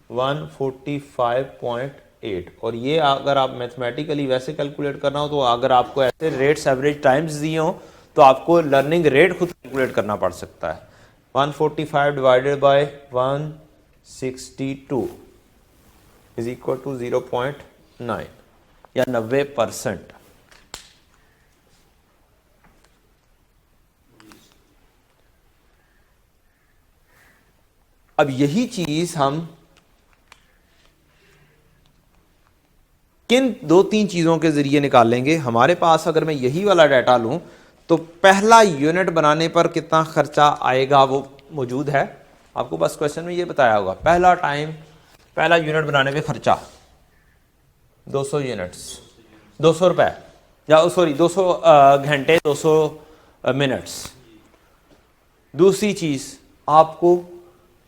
145.8। और ये अगर आप मैथमेटिकली वैसे कैलकुलेट करना हो तो अगर आपको ऐसे रेट्स एवरेज टाइम्स दिए हो तो आपको लर्निंग रेट खुद कैलकुलेट करना पड़ सकता है। 145 divided by 162 is equal to 0.9 या 90%। अब यही चीज हम किन 2-3 चीजों के जरिए निकालेंगे। हमारे पास अगर मैं यही वाला डाटा लूं तो पहला यूनिट बनाने पर कितना खर्चा आएगा वो मौजूद है। आपको बस क्वेश्चन में ये बताया होगा, पहला यूनिट बनाने पे खर्चा 200 यूनिट्स, 200 रुपए, या सॉरी 200 घंटे, 200 मिनट्स। दूसरी चीज आपको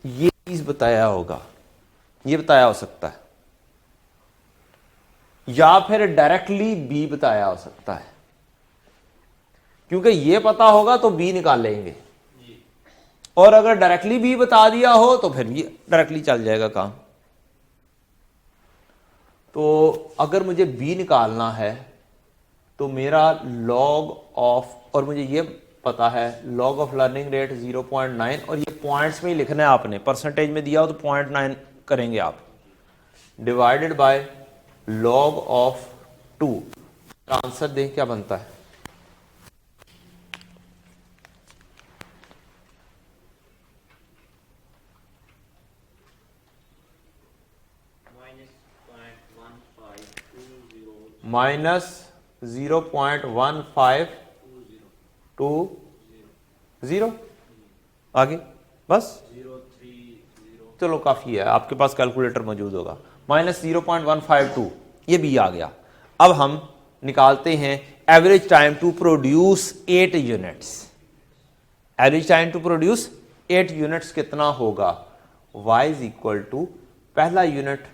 ये चीज बताया होगा, ये बताया हो सकता है, या फिर डायरेक्टली बी बताया हो सकता है, क्योंकि ये पता होगा तो बी निकाल लेंगे, और अगर डायरेक्टली बी बता दिया हो तो फिर भी डायरेक्टली चल जाएगा काम। तो अगर मुझे बी निकालना है तो मेरा लॉग ऑफ, और मुझे ये पता है लॉग ऑफ लर्निंग रेट 0.9, और ये पॉइंट्स में ही लिखना है आपने, परसेंटेज में दिया हो तो 0.9 करेंगे आप, divided by log of 2। Answer देख क्या बनता है, माइनस 0.1520। आगे बस, चलो काफी है, आपके पास कैलकुलेटर मौजूद होगा। माइनस 0.152, ये भी आ गया। अब हम निकालते हैं average time to produce 8 units. Average time to produce 8 units कितना होगा, y इज इक्वल टू पहला unit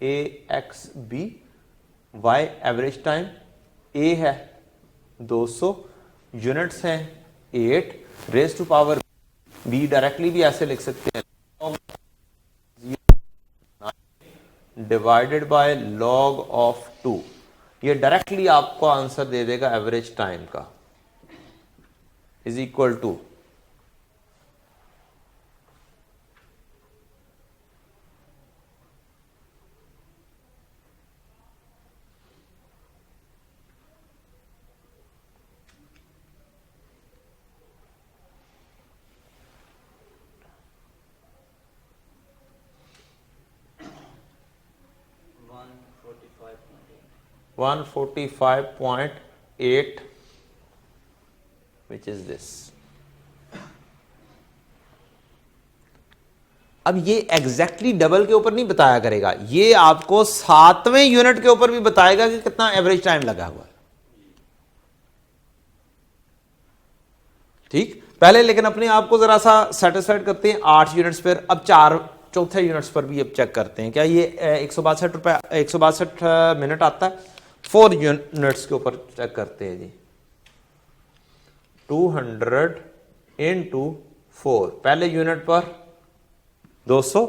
A X B, y average time a है 200, यूनिट्स हैं 8, raise to power b directly भी ऐसे लिख सकते हैं, डिवाइडेड बाय लॉग ऑफ 2। ये डायरेक्टली आपको आंसर दे देगा एवरेज टाइम का, is equal to 145.8, which is this। अब ये एग्जैक्टली डबल के ऊपर नहीं बताया करेगा, ये आपको 7वें यूनिट के ऊपर भी बताएगा कि कितना एवरेज टाइम लगा हुआ है। ठीक, पहले लेकिन अपने आप को जरा सा सेटिस्फाइड करते हैं 8 यूनिट्स पर। अब चौथे यूनिट्स पर भी अब चेक करते हैं, क्या ये 162 मिनट आता है। 4 यूनिट्स के ऊपर चेक करते हैं जी, 200 इंटू 4, पहले यूनिट पर 200,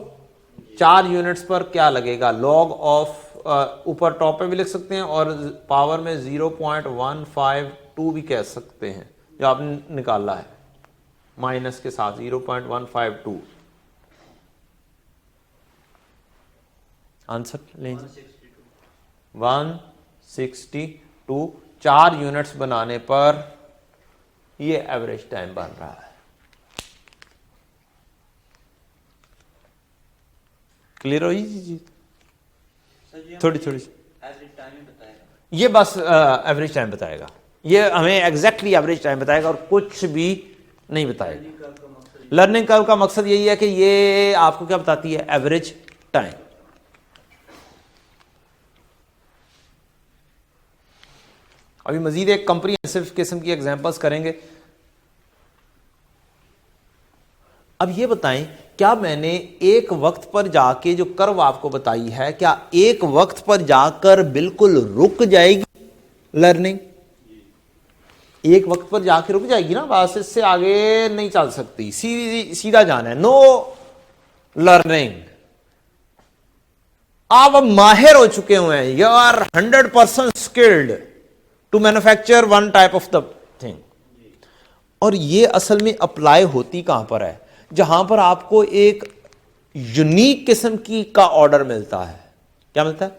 4 यूनिट्स पर क्या लगेगा, लॉग ऑफ ऊपर टॉप पे भी लिख सकते हैं और पावर में 0.152 भी कह सकते हैं, जो आपने निकाला है माइनस के साथ 0.152। आंसर लेंगे 162, 4 यूनिट्स बनाने पर ये एवरेज टाइम बन रहा है। क्लियर हुई जी? थोड़ी थोड़ी एवरेज टाइम ही बताएगा, ये बस एवरेज टाइम बताएगा, ये हमें एग्जैक्टली एवरेज टाइम बताएगा और कुछ भी नहीं बताएगा। लर्निंग कर्व का मकसद यही है कि ये आपको क्या बताती है, एवरेज टाइम। अभी मजीद एक कंप्रीहेंसिव किस्म की एग्जांपल्स करेंगे। अब ये बताएं, क्या मैंने एक वक्त पर जाके जो कर्व आपको बताई है, क्या एक वक्त पर जाकर बिल्कुल रुक जाएगी लर्निंग? एक वक्त पर जाके रुक जाएगी ना, बस इससे आगे नहीं चल सकती, सीधा जाना है, नो लर्निंग। आप अब माहिर हो चुके हुए हैं, you are 100% skilled to manufacture one type of the thing. और ये असल में अप्लाई होती कहां पर है, जहां पर आपको एक यूनिक किस्म की का ऑर्डर मिलता है। क्या मिलता है?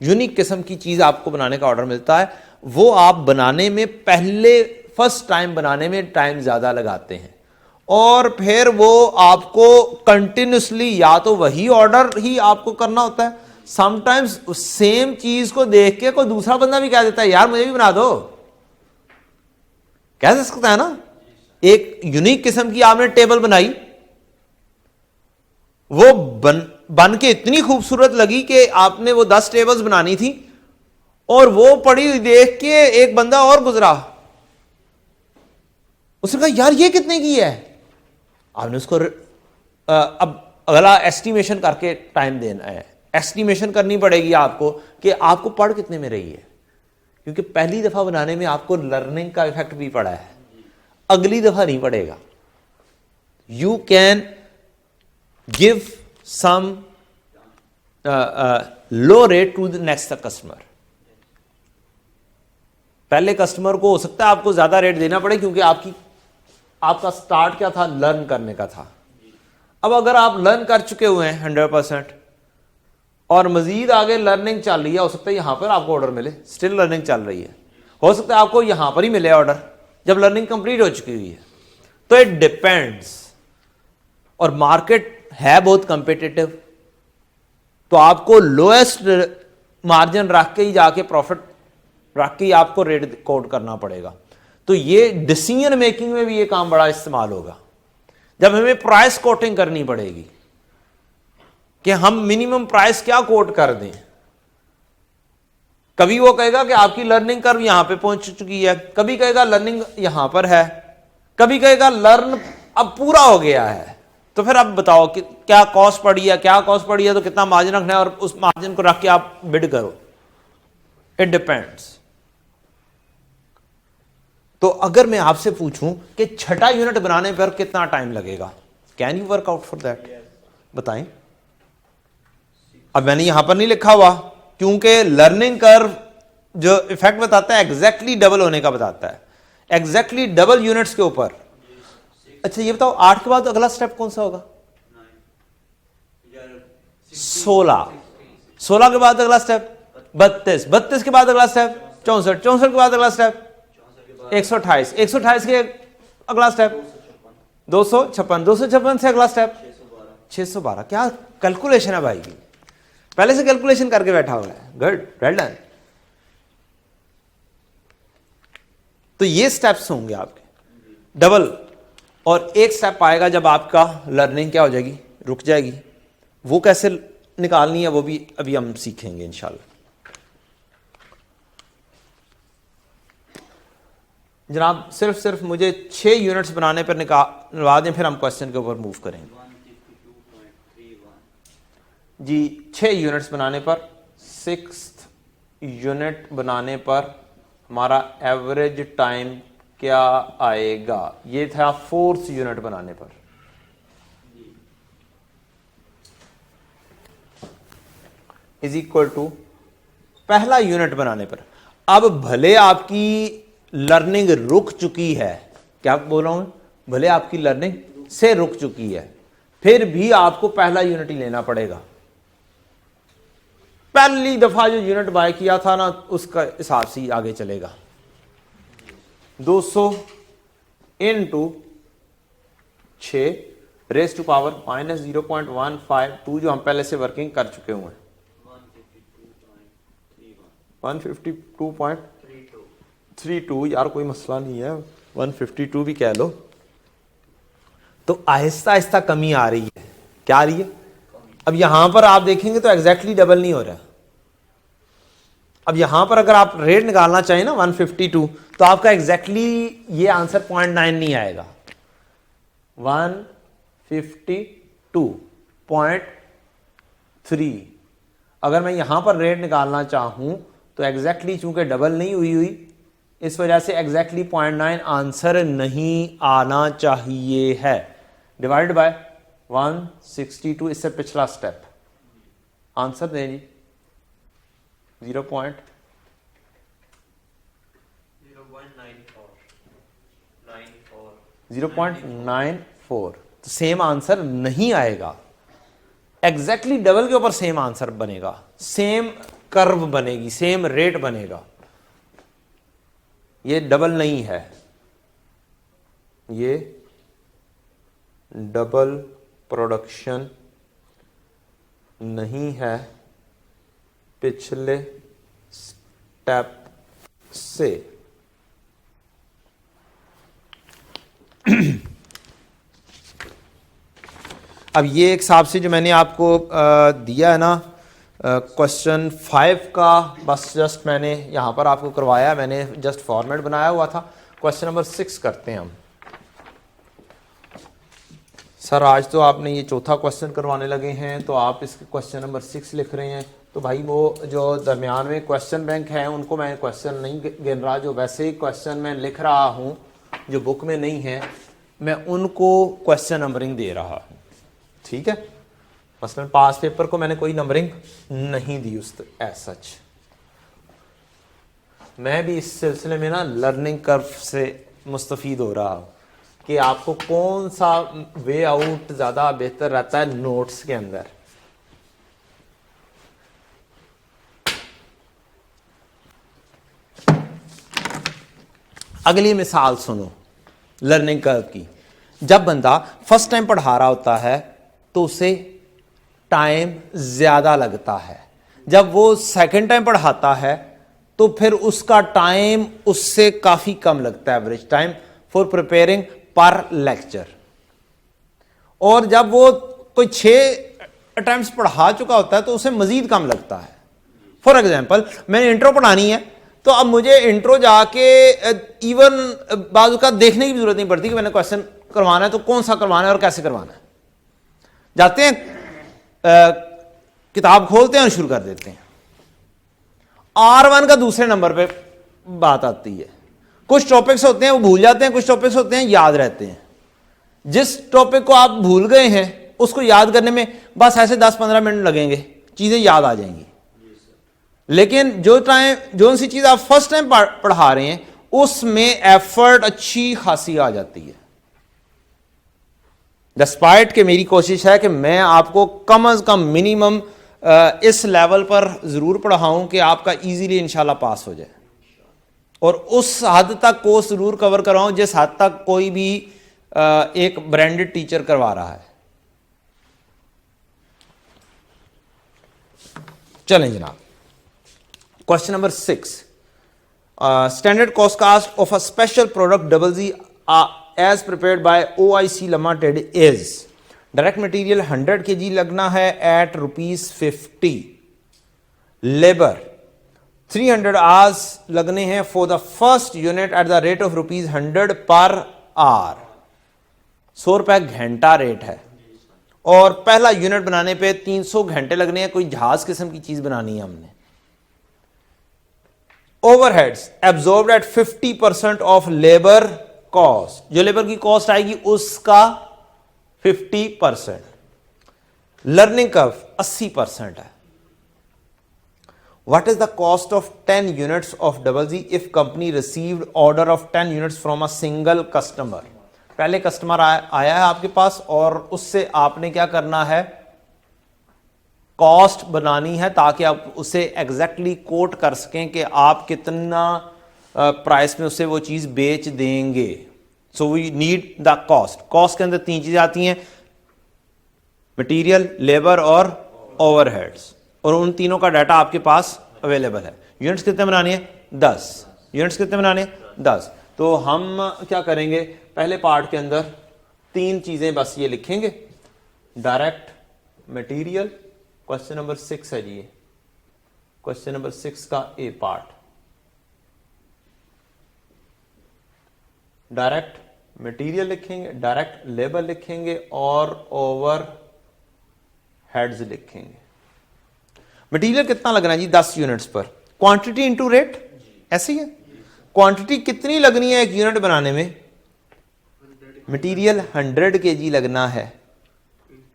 यूनिक किस्म की चीज आपको बनाने का ऑर्डर मिलता है। वो आप बनाने में पहले फर्स्ट टाइम बनाने में टाइम ज्यादा लगाते हैं, और फिर वो आपको कंटिन्यूसली या तो वही ऑर्डर ही आपको करना होता है, समटाइम्स सेम चीज को देख के कोई दूसरा बंदा भी कह देता है यार मुझे भी बना दो, कह सकता है ना। एक यूनिक किस्म की आपने टेबल बनाई, वो बन के इतनी खूबसूरत लगी कि आपने वो 10 टेबल्स बनानी थी और वो पड़ी हुई देख के एक बंदा और गुजरा, उसने कहा यार ये कितने की है। आपने उसको अब अगला एस्टिमेशन करके टाइम देना है, एस्टिमेशन करनी पड़ेगी आपको कि आपको पढ़ कितने में रही है, क्योंकि पहली दफा बनाने में आपको लर्निंग का इफेक्ट भी पड़ा है, अगली दफा नहीं पड़ेगा। You can give some low rate to the next customer. पहले कस्टमर को हो सकता है आपको ज्यादा रेट देना पड़े, क्योंकि आपका स्टार्ट क्या था, लर्न करने का था। अब अगर आप लर्न कर चुके हुए हैं 100% और मजीद आगे लर्निंग चल रही है, हो सकता है यहां पर आपको ऑर्डर मिले, स्टिल लर्निंग चल रही है, हो सकता है आपको यहां पर ही मिले ऑर्डर जब लर्निंग कंप्लीट हो चुकी हुई है। तो इट डिपेंड्स, और मार्केट है बहुत कंपिटिटिव, तो आपको लोएस्ट मार्जिन रख के ही जाके प्रॉफिट रख के ही आपको रेट कोड करना पड़ेगा। तो ये डिसीजन मेकिंग में भी ये काम बड़ा इस्तेमाल होगा, जब हमें प्राइस कोटिंग करनी पड़ेगी कि हम मिनिमम प्राइस क्या कोट कर दें। कभी वो कहेगा कि आपकी लर्निंग कर्व यहां पे पहुंच चुकी है, कभी कहेगा लर्निंग यहां पर है, कभी कहेगा लर्न अब पूरा हो गया है। तो फिर आप बताओ कि क्या कॉस्ट पड़ी है, क्या कॉस्ट पड़ी है, तो कितना मार्जिन रखना है, और उस मार्जिन को रख के आप बिड करो। It depends. तो अगर मैं आपसे पूछूं कि छठा यूनिट बनाने पर कितना टाइम लगेगा, can you work out for that? बताएं। अब मैंने यहां पर नहीं लिखा हुआ, क्योंकि लर्निंग कर्व जो इफेक्ट बताता है एग्जैक्टली डबल होने का बताता है, एग्जैक्टली डबल यूनिट्स के ऊपर। अच्छा ये बताओ 8 के बाद अगला स्टेप कौन सा होगा? 16 के बाद अगला स्टेप 32 के बाद अगला स्टेप 64 के बाद अगला स्टेप 128 के अगला स्टेप 256 से अगला स्टेप 612। क्या कैलकुलेशन है भाई की, पहले से कैलकुलेशन करके बैठा हुआ है। Good, well done. तो ये स्टेप्स होंगे आपके डबल, और एक स्टेप आएगा जब आपका लर्निंग क्या हो जाएगी, रुक जाएगी। वो कैसे निकालनी है वो भी अभी हम सीखेंगे इंशाल्लाह। जनाब सिर्फ मुझे 6 यूनिट्स बनाने पर निकालवा दें, फिर हम क्वेश्चन के ऊपर मूव करेंगे। जी 6 यूनिट्स बनाने पर, 6th यूनिट बनाने पर हमारा एवरेज टाइम क्या आएगा? ये था 4th यूनिट बनाने पर। इज इक्वल टू पहला यूनिट बनाने पर। अब भले आपकी लर्निंग रुक चुकी है, क्या बोल रहा हूं, भले आपकी लर्निंग से रुक चुकी है, फिर भी आपको पहला यूनिट ही लेना पड़ेगा। पहली दफा जो यूनिट बाय किया था ना, उसका हिसाब से ही आगे चलेगा। 200 into 6 raise to power minus 0.152 जो हम पहले से वर्किंग कर चुके हुए हैं। 152.32 यार कोई मसला नहीं है, 152 भी कह लो। तो आहिस्ता आहिस्ता कमी आ रही है। क्या आ रही है? अब यहां पर आप देखेंगे तो एग्जैक्टली डबल नहीं हो रहा। अब यहां पर अगर आप रेट निकालना चाहें ना 152, तो आपका एग्जैक्टली ये आंसर 0.9 नहीं आएगा, 152.3। अगर मैं यहां पर रेट निकालना चाहूं तो एग्जैक्टली चूंकि डबल नहीं हुई इस वजह से एग्जैक्टली 0.9 आंसर नहीं आना चाहिए है। डिवाइड बाय 162, इससे पिछला स्टेप आंसर दें जी 0.94। तो सेम आंसर नहीं आएगा, एग्जैक्टली डबल के ऊपर सेम आंसर बनेगा, सेम कर्व बनेगी, सेम रेट बनेगा। ये डबल नहीं है, ये डबल प्रोडक्शन नहीं है पिछले स्टेप से। अब ये एक हिसाब से जो मैंने आपको दिया है ना क्वेश्चन 5 का, बस जस्ट मैंने यहाँ पर आपको करवाया, मैंने जस्ट फॉर्मेट बनाया हुआ था। क्वेश्चन नंबर 6 करते हैं हम। सर आज तो आपने ये चौथा क्वेश्चन करवाने लगे हैं, तो आप इसके क्वेश्चन नंबर 6 लिख रहे हैं। तो भाई वो जो दरमियान में क्वेश्चन बैंक हैं उनको मैं क्वेश्चन नहीं गिन रहा, जो वैसे ही क्वेश्चन मैं लिख रहा हूँ जो बुक में नहीं है, मैं उनको क्वेश्चन नंबरिंग दे रहा हूँ। ठीक है, मसलन पास पेपर को मैंने कोई नंबरिंग नहीं दी उस एज सच। मैं भी इस सिलसिले में ना लर्निंग कर्व से मुस्तफीद हो रहा हूँ कि आपको कौन सा वे आउट ज़्यादा बेहतर रहता है नोट्स के अंदर। अगली मिसाल सुनो लर्निंग कर्व की। जब बंदा फर्स्ट टाइम पढ़ा रहा होता है तो उसे टाइम ज़्यादा लगता है, जब वो सेकंड टाइम पढ़ाता है तो फिर उसका टाइम उससे काफ़ी कम लगता है, एवरेज टाइम फॉर प्रिपेयरिंग पर लेक्चर। और जब वो कोई 6 अटेम्प्ट्स पढ़ा चुका होता है तो उसे मजीद कम लगता है। फॉर एग्जांपल मैंने इंट्रो पढ़ानी है तो अब मुझे इंट्रो जाके इवन बाजू का देखने की भी जरूरत नहीं पड़ती कि मैंने क्वेश्चन करवाना है तो कौन सा करवाना है और कैसे करवाना है। जाते हैं किताब खोलते हैं और शुरू कर देते हैं। R1 का दूसरे नंबर पे बात आती है। कुछ टॉपिक्स होते हैं वो भूल जाते हैं, कुछ टॉपिक्स होते हैं याद रहते हैं। जिस टॉपिक को आप भूल गए हैं उसको याद करने में बस ऐसे 10-15 मिनट लगेंगे, चीजें याद आ जाएंगी। लेकिन जो सी चीज आप फर्स्ट टाइम पढ़ा रहे हैं उसमें एफर्ट अच्छी खासी आ जाती है। डिस्पाइट कि मेरी कोशिश है कि मैं आपको कम अज कम मिनिमम इस लेवल पर जरूर पढ़ाऊं कि आपका इजीली इंशाल्लाह पास हो जाए, और उस हद तक कोर्स जरूर कवर कराऊं जिस हद तक कोई भी एक ब्रांडेड टीचर करवा रहा है। चलें जनाब, question number 6, standard cost cost of a special product ZZ as prepared by OIC limited is direct material 100 kg लगना है एट ₹50, लेबर 300 आवर्स लगने हैं for the first unit at the rate of ₹100 per hour. 100 रुपए घंटा rate है और पहला unit बनाने पे 300 घंटे लगने हैं। कोई जहाज किस्म की चीज बनानी है हमने। Overheads absorbed at 50% of labour cost, जो लेबर की कॉस्ट आएगी उसका 50%। लर्निंग कर्व 80% है। What is the cost of 10 units of ZZ if company received order of 10 units from a single customer? पहले कस्टमर आया है आपके पास और उससे आपने क्या करना है, कॉस्ट बनानी है ताकि आप उसे एग्जैक्टली कोट कर सकें कि आप कितना प्राइस में उसे वो चीज बेच देंगे। So we need the cost. Cost के अंदर 3 चीजें आती हैं, मटेरियल, लेबर और ओवरहेड्स, और उन तीनों का डाटा आपके पास अवेलेबल है। यूनिट्स कितने बनानी है? 10। यूनिट्स कितने बनाने हैं? 10। तो हम क्या करेंगे, पहले पार्ट के अंदर 3 चीजें बस ये लिखेंगे, डायरेक्ट मटेरियल, क्वेश्चन नंबर 6 है जी, क्वेश्चन नंबर 6 का ए पार्ट, डायरेक्ट मटेरियल लिखेंगे, डायरेक्ट लेबर लिखेंगे और ओवर हेड्स लिखेंगे। मटेरियल कितना लगना है जी? 10 यूनिट्स पर। क्वांटिटी इंटू रेट, ऐसे ही है। क्वांटिटी कितनी लगनी है एक यूनिट बनाने में? मटेरियल 100 kg लगना है।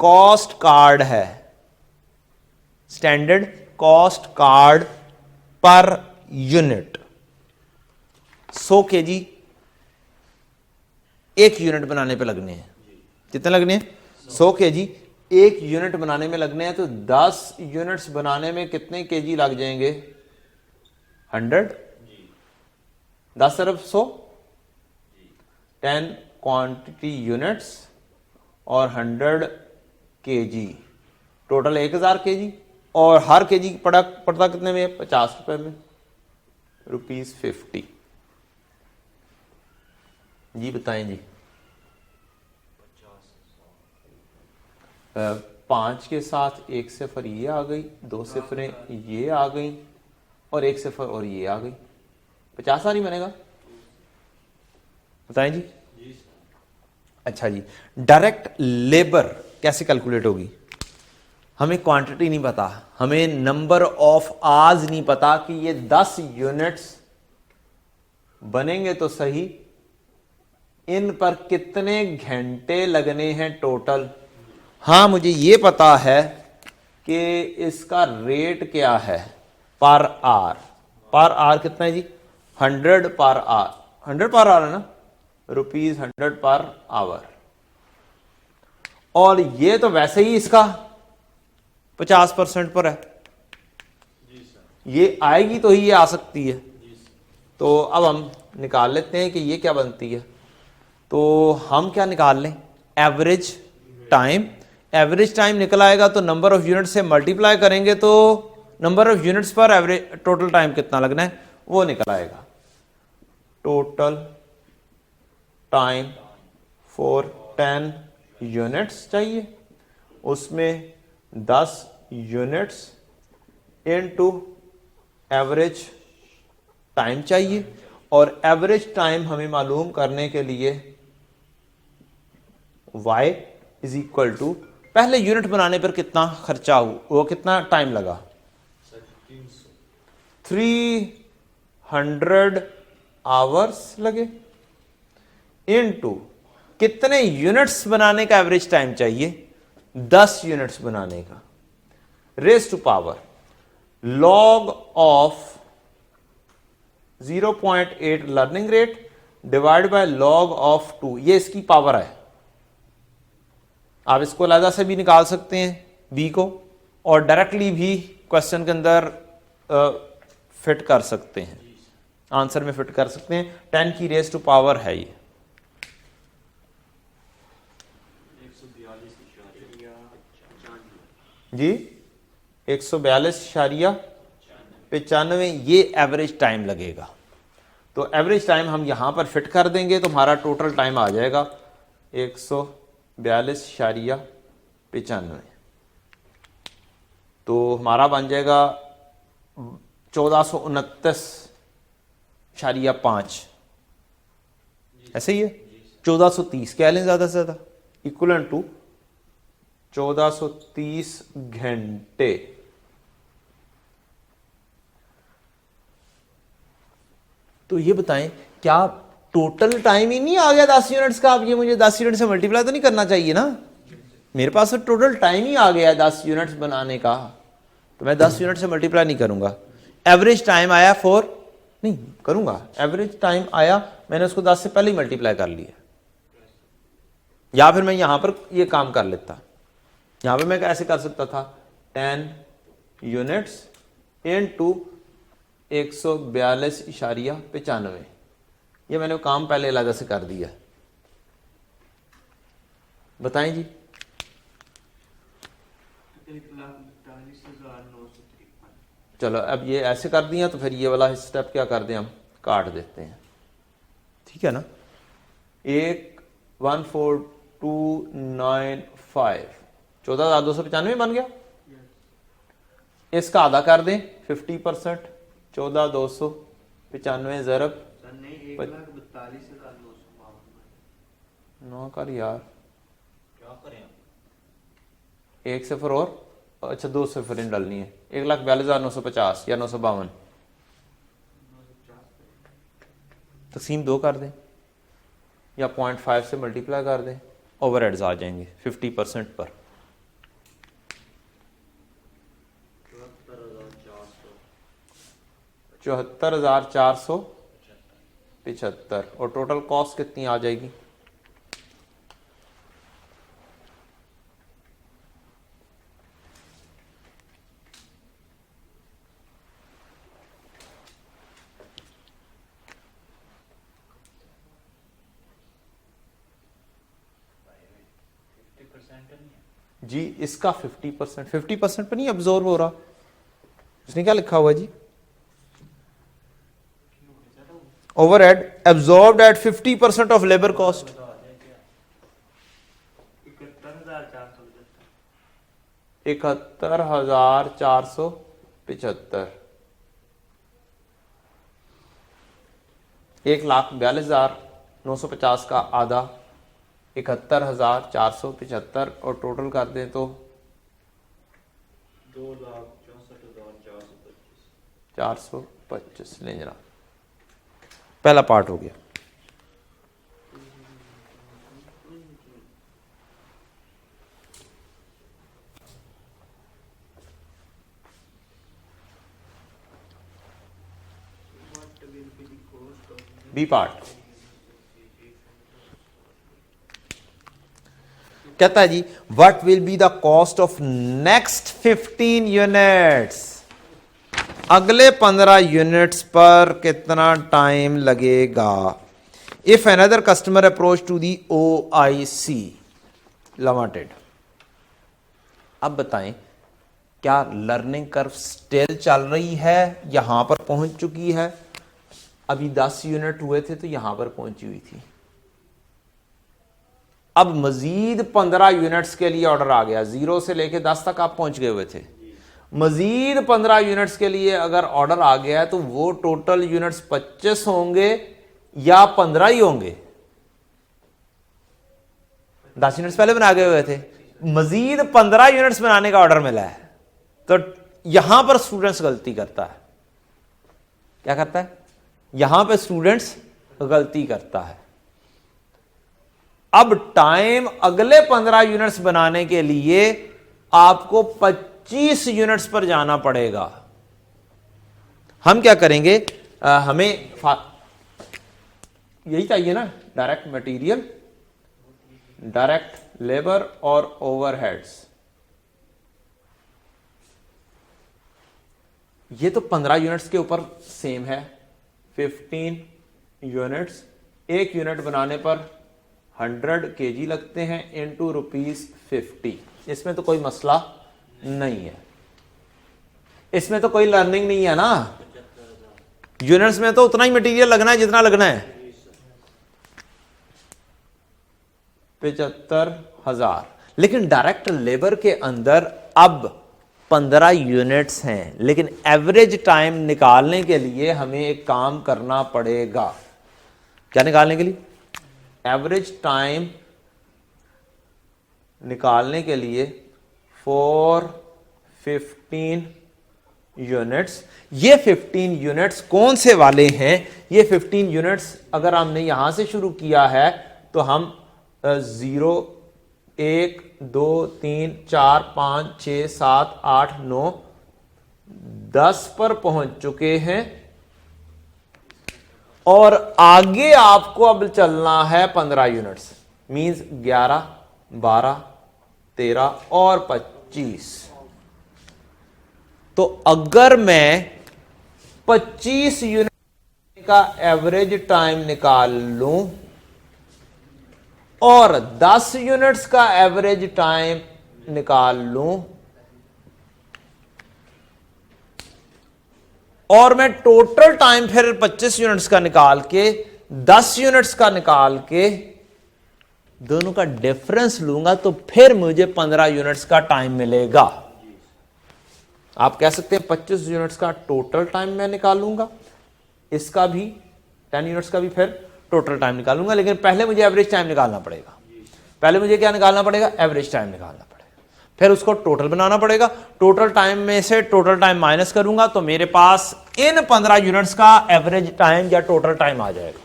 कॉस्ट कार्ड है, standard cost card per unit 100 kg एक यूनिट बनाने पे लगने हैं। कितने लगने हैं? 100 kg एक यूनिट बनाने में लगने हैं। तो 10 यूनिट्स बनाने में कितने केजी लग जाएंगे? 100, 10 अरब 100, 10 क्वांटिटी यूनिट्स और 100 kg, टोटल 1000 kg। और हर केजी पड़ता कितने में? 50 रुपए में, ₹50। जी बताएं जी। 5 के साथ 1 सिफर ये आ गई, 2 सिफरें ये आ गई और 1 सिफर और ये आ गई, 50 आ नहीं बनेगा? बताएं जी। अच्छा जी, डायरेक्ट लेबर कैसे कैलकुलेट होगी? हमें क्वांटिटी नहीं पता, हमें नंबर ऑफ आवर्स नहीं पता कि ये 10 यूनिट्स बनेंगे तो सही, इन पर कितने घंटे लगने हैं टोटल। हाँ मुझे ये पता है कि इसका रेट क्या है पर आवर। पर आवर कितना है जी? 100 पर आवर। 100 पर आवर है ना, ₹100 पर आवर। और ये तो वैसे ही इसका 50% पर है, ये आएगी तो ही ये आ सकती है। तो अब हम निकाल लेते हैं कि ये क्या बनती है। तो हम क्या निकाल लें? Average time. एवरेज टाइम निकल आएगा तो नंबर ऑफ यूनिट से मल्टीप्लाई करेंगे तो नंबर ऑफ यूनिट्स पर एवरेज टोटल टाइम कितना लगना है वो निकल आएगा। टोटल टाइम फॉर 10 यूनिट्स चाहिए, उसमें 10 यूनिट्स इनटू एवरेज टाइम चाहिए। और एवरेज टाइम हमें मालूम करने के लिए y इज इक्वल टू, पहले यूनिट बनाने पर कितना खर्चा हुआ, वो कितना टाइम लगा? 300 आवर्स लगे, इनटू कितने यूनिट्स बनाने का एवरेज टाइम चाहिए? 10 यूनिट्स बनाने का, raise to power log of 0.8 learning rate divide by log of 2, ये इसकी पावर है। आप इसको अलग से भी निकाल सकते हैं b को, और डायरेक्टली भी क्वेश्चन के अंदर फिट कर सकते हैं, आंसर में फिट कर सकते हैं। 10 की रेज टू पावर है ये। जी 142.95 ये एवरेज टाइम लगेगा। तो एवरेज टाइम हम यहां पर फिट कर देंगे तो हमारा टोटल टाइम आ जाएगा 142.95। तो हमारा बन जाएगा 1429.5, ऐसे ही है। 1430 कह लें ज्यादा से ज्यादा, इक्वल टू 1430 घंटे। तो ये बताएं क्या टोटल टाइम ही नहीं आ गया 10 यूनिट्स का? अब ये मुझे 10 यूनिट से मल्टीप्लाई तो नहीं करना चाहिए ना, मेरे पास तो टोटल टाइम ही आ गया 10 यूनिट्स बनाने का, तो मैं 10 यूनिट से मल्टीप्लाई नहीं करूंगा। एवरेज टाइम आया 4 नहीं करूंगा, एवरेज टाइम आया, मैंने उसको 10 से पहले ही मल्टीप्लाई कर लिया। या फिर मैं यहां पर ये काम कर लेता, यहां पर मैं कैसे कर सकता था, 10 यूनिट्स इनटू 142.95, ये मैंने काम पहले अलग से कर दिया। बताएं जी। 1,42,953। चलो अब ये ऐसे कर दिया तो फिर ये वाला स्टेप क्या कर दें, हम काट देते हैं, ठीक है ना। 14295 14,295 बन गया। इसका आधा कर दें 50%, 14,295 ज़रब 1,42,952। 9 कर यार, क्या करें? एक सिफर और, अच्छा 2 सिफर इन डालनी है, 1,42,950 या 952 तकसीम 2 कर दें या 0.5 से मल्टीप्लाई कर दें, ओवरहेड्स आ जाएंगे 50% पर। 74,475 और टोटल कॉस्ट कितनी आ जाएगी? जी इसका 50% पर नहीं अब्जॉर्ब हो रहा, इसने क्या लिखा हुआ जी, overhead absorbed at 50% of labour cost. 71,475। 71,475, 1,42,950 का आधा 71,475 और टोटल कर दें तो 425 ले जरा। पहला पार्ट हो गया। बी पार्ट कहता है जी what will be the cost of next 15 units, अगले 15 यूनिट्स पर कितना टाइम लगेगा। If another customer approach to the OIC limited. अब बताएं क्या लर्निंग कर्व स्टिल चल रही है, यहां पर पहुंच चुकी है। अभी 10 यूनिट हुए थे तो यहां पर पहुंची हुई थी। अब मजीद 15 यूनिट्स के लिए ऑर्डर आ गया, 0 से लेके 10 तक आप पहुंच गए हुए थे। मजीद 15 यूनिट्स के लिए अगर ऑर्डर आ गया है तो वो टोटल यूनिट्स 25 होंगे या 15 ही होंगे। 10 यूनिट्स पहले बना गए हुए थे, मजीद 15 यूनिट्स बनाने का ऑर्डर मिला है, तो यहां पर स्टूडेंट्स गलती करता है। क्या करता है? यहां पर स्टूडेंट्स गलती करता है। अब टाइम अगले 15 यूनिट्स बनाने के लिए आपको 25 यूनिट्स पर जाना पड़ेगा। हम क्या करेंगे, हमें यही चाहिए ना, डायरेक्ट मटेरियल, डायरेक्ट लेबर और ओवरहेड्स। ये तो 15 यूनिट्स के ऊपर सेम है। 15 यूनिट्स, एक यूनिट बनाने पर 100 kg लगते हैं इंटू ₹50। इसमें तो कोई मसला नहीं है, इसमें तो कोई लर्निंग नहीं है ना। यूनिट्स में तो उतना ही मटेरियल लगना है जितना लगना है। 75,000। लेकिन डायरेक्ट लेबर के अंदर अब 15 यूनिट्स हैं, लेकिन एवरेज टाइम निकालने के लिए हमें एक काम करना पड़ेगा। क्या निकालने के लिए? एवरेज टाइम निकालने के लिए फॉर 15 यूनिट्स। ये 15 यूनिट्स कौन से वाले हैं? ये 15 यूनिट्स अगर हमने यहां से शुरू किया है तो हम 0, 1, 2, 3, 4, 5, 6, 7, 8, 9, 10 पर पहुंच चुके हैं और आगे आपको अब चलना है 15 यूनिट्स। मींस 11, 12, 13 और 25। तो अगर मैं 25 यूनिट का एवरेज टाइम निकाल लूं और 10 यूनिट्स का एवरेज टाइम निकाल लूं और मैं टोटल टाइम फिर 25 यूनिट्स का निकाल के 10 यूनिट्स का निकाल के दोनों का डिफरेंस लूंगा तो फिर मुझे 15 यूनिट्स का टाइम मिलेगा। आप कह सकते हैं 25 यूनिट्स का टोटल टाइम मैं निकालूंगा, इसका भी 10 यूनिट्स का भी फिर टोटल टाइम निकालूंगा, लेकिन पहले मुझे एवरेज टाइम निकालना पड़ेगा। पहले मुझे क्या निकालना पड़ेगा? एवरेज टाइम निकालना पड़ेगा, फिर उसको टोटल बनाना पड़ेगा। टोटल टाइम में से टोटल टाइम माइनस करूंगा तो मेरे पास इन 15 यूनिट्स का एवरेज टाइम या टोटल टाइम आ जाएगा।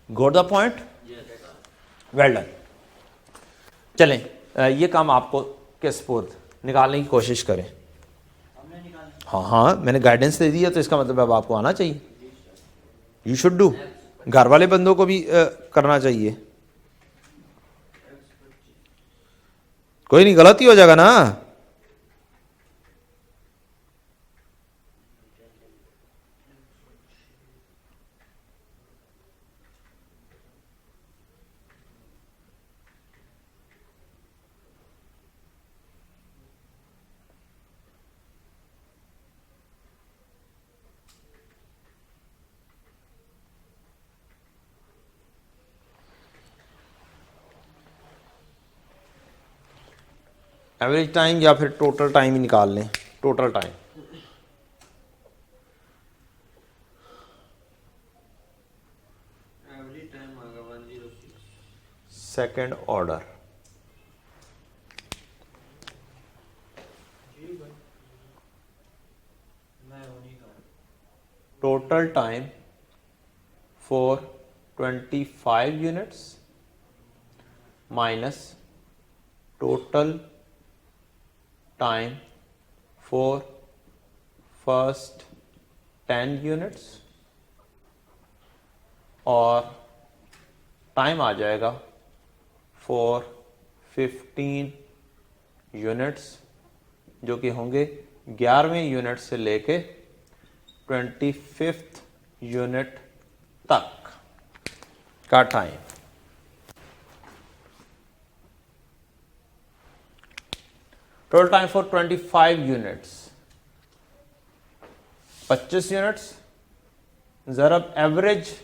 Got the point? Well done. चलें, ये काम आपको के स्पुर्द निकालने की कोशिश करें। हाँ हाँ, मैंने गाइडेंस दे दी है तो इसका मतलब अब आपको आना चाहिए। You should do. घर वाले बंदों को भी करना चाहिए। कोई नहीं, गलती हो जाएगा ना। एवरेज टाइम या फिर टोटल टाइम ही निकाल लें, टोटल टाइम। एवरेज टाइम आएगा 106। सेकेंड ऑर्डर, जी भाई मैं वो नहीं कर total time for 25 units minus total time for first 10 units, और टाइम आ जाएगा फॉर 15 यूनिट्स, जो कि होंगे 11वें यूनिट से लेके 25th यूनिट तक का time. Total time for 25 units, 25 units ज़रब average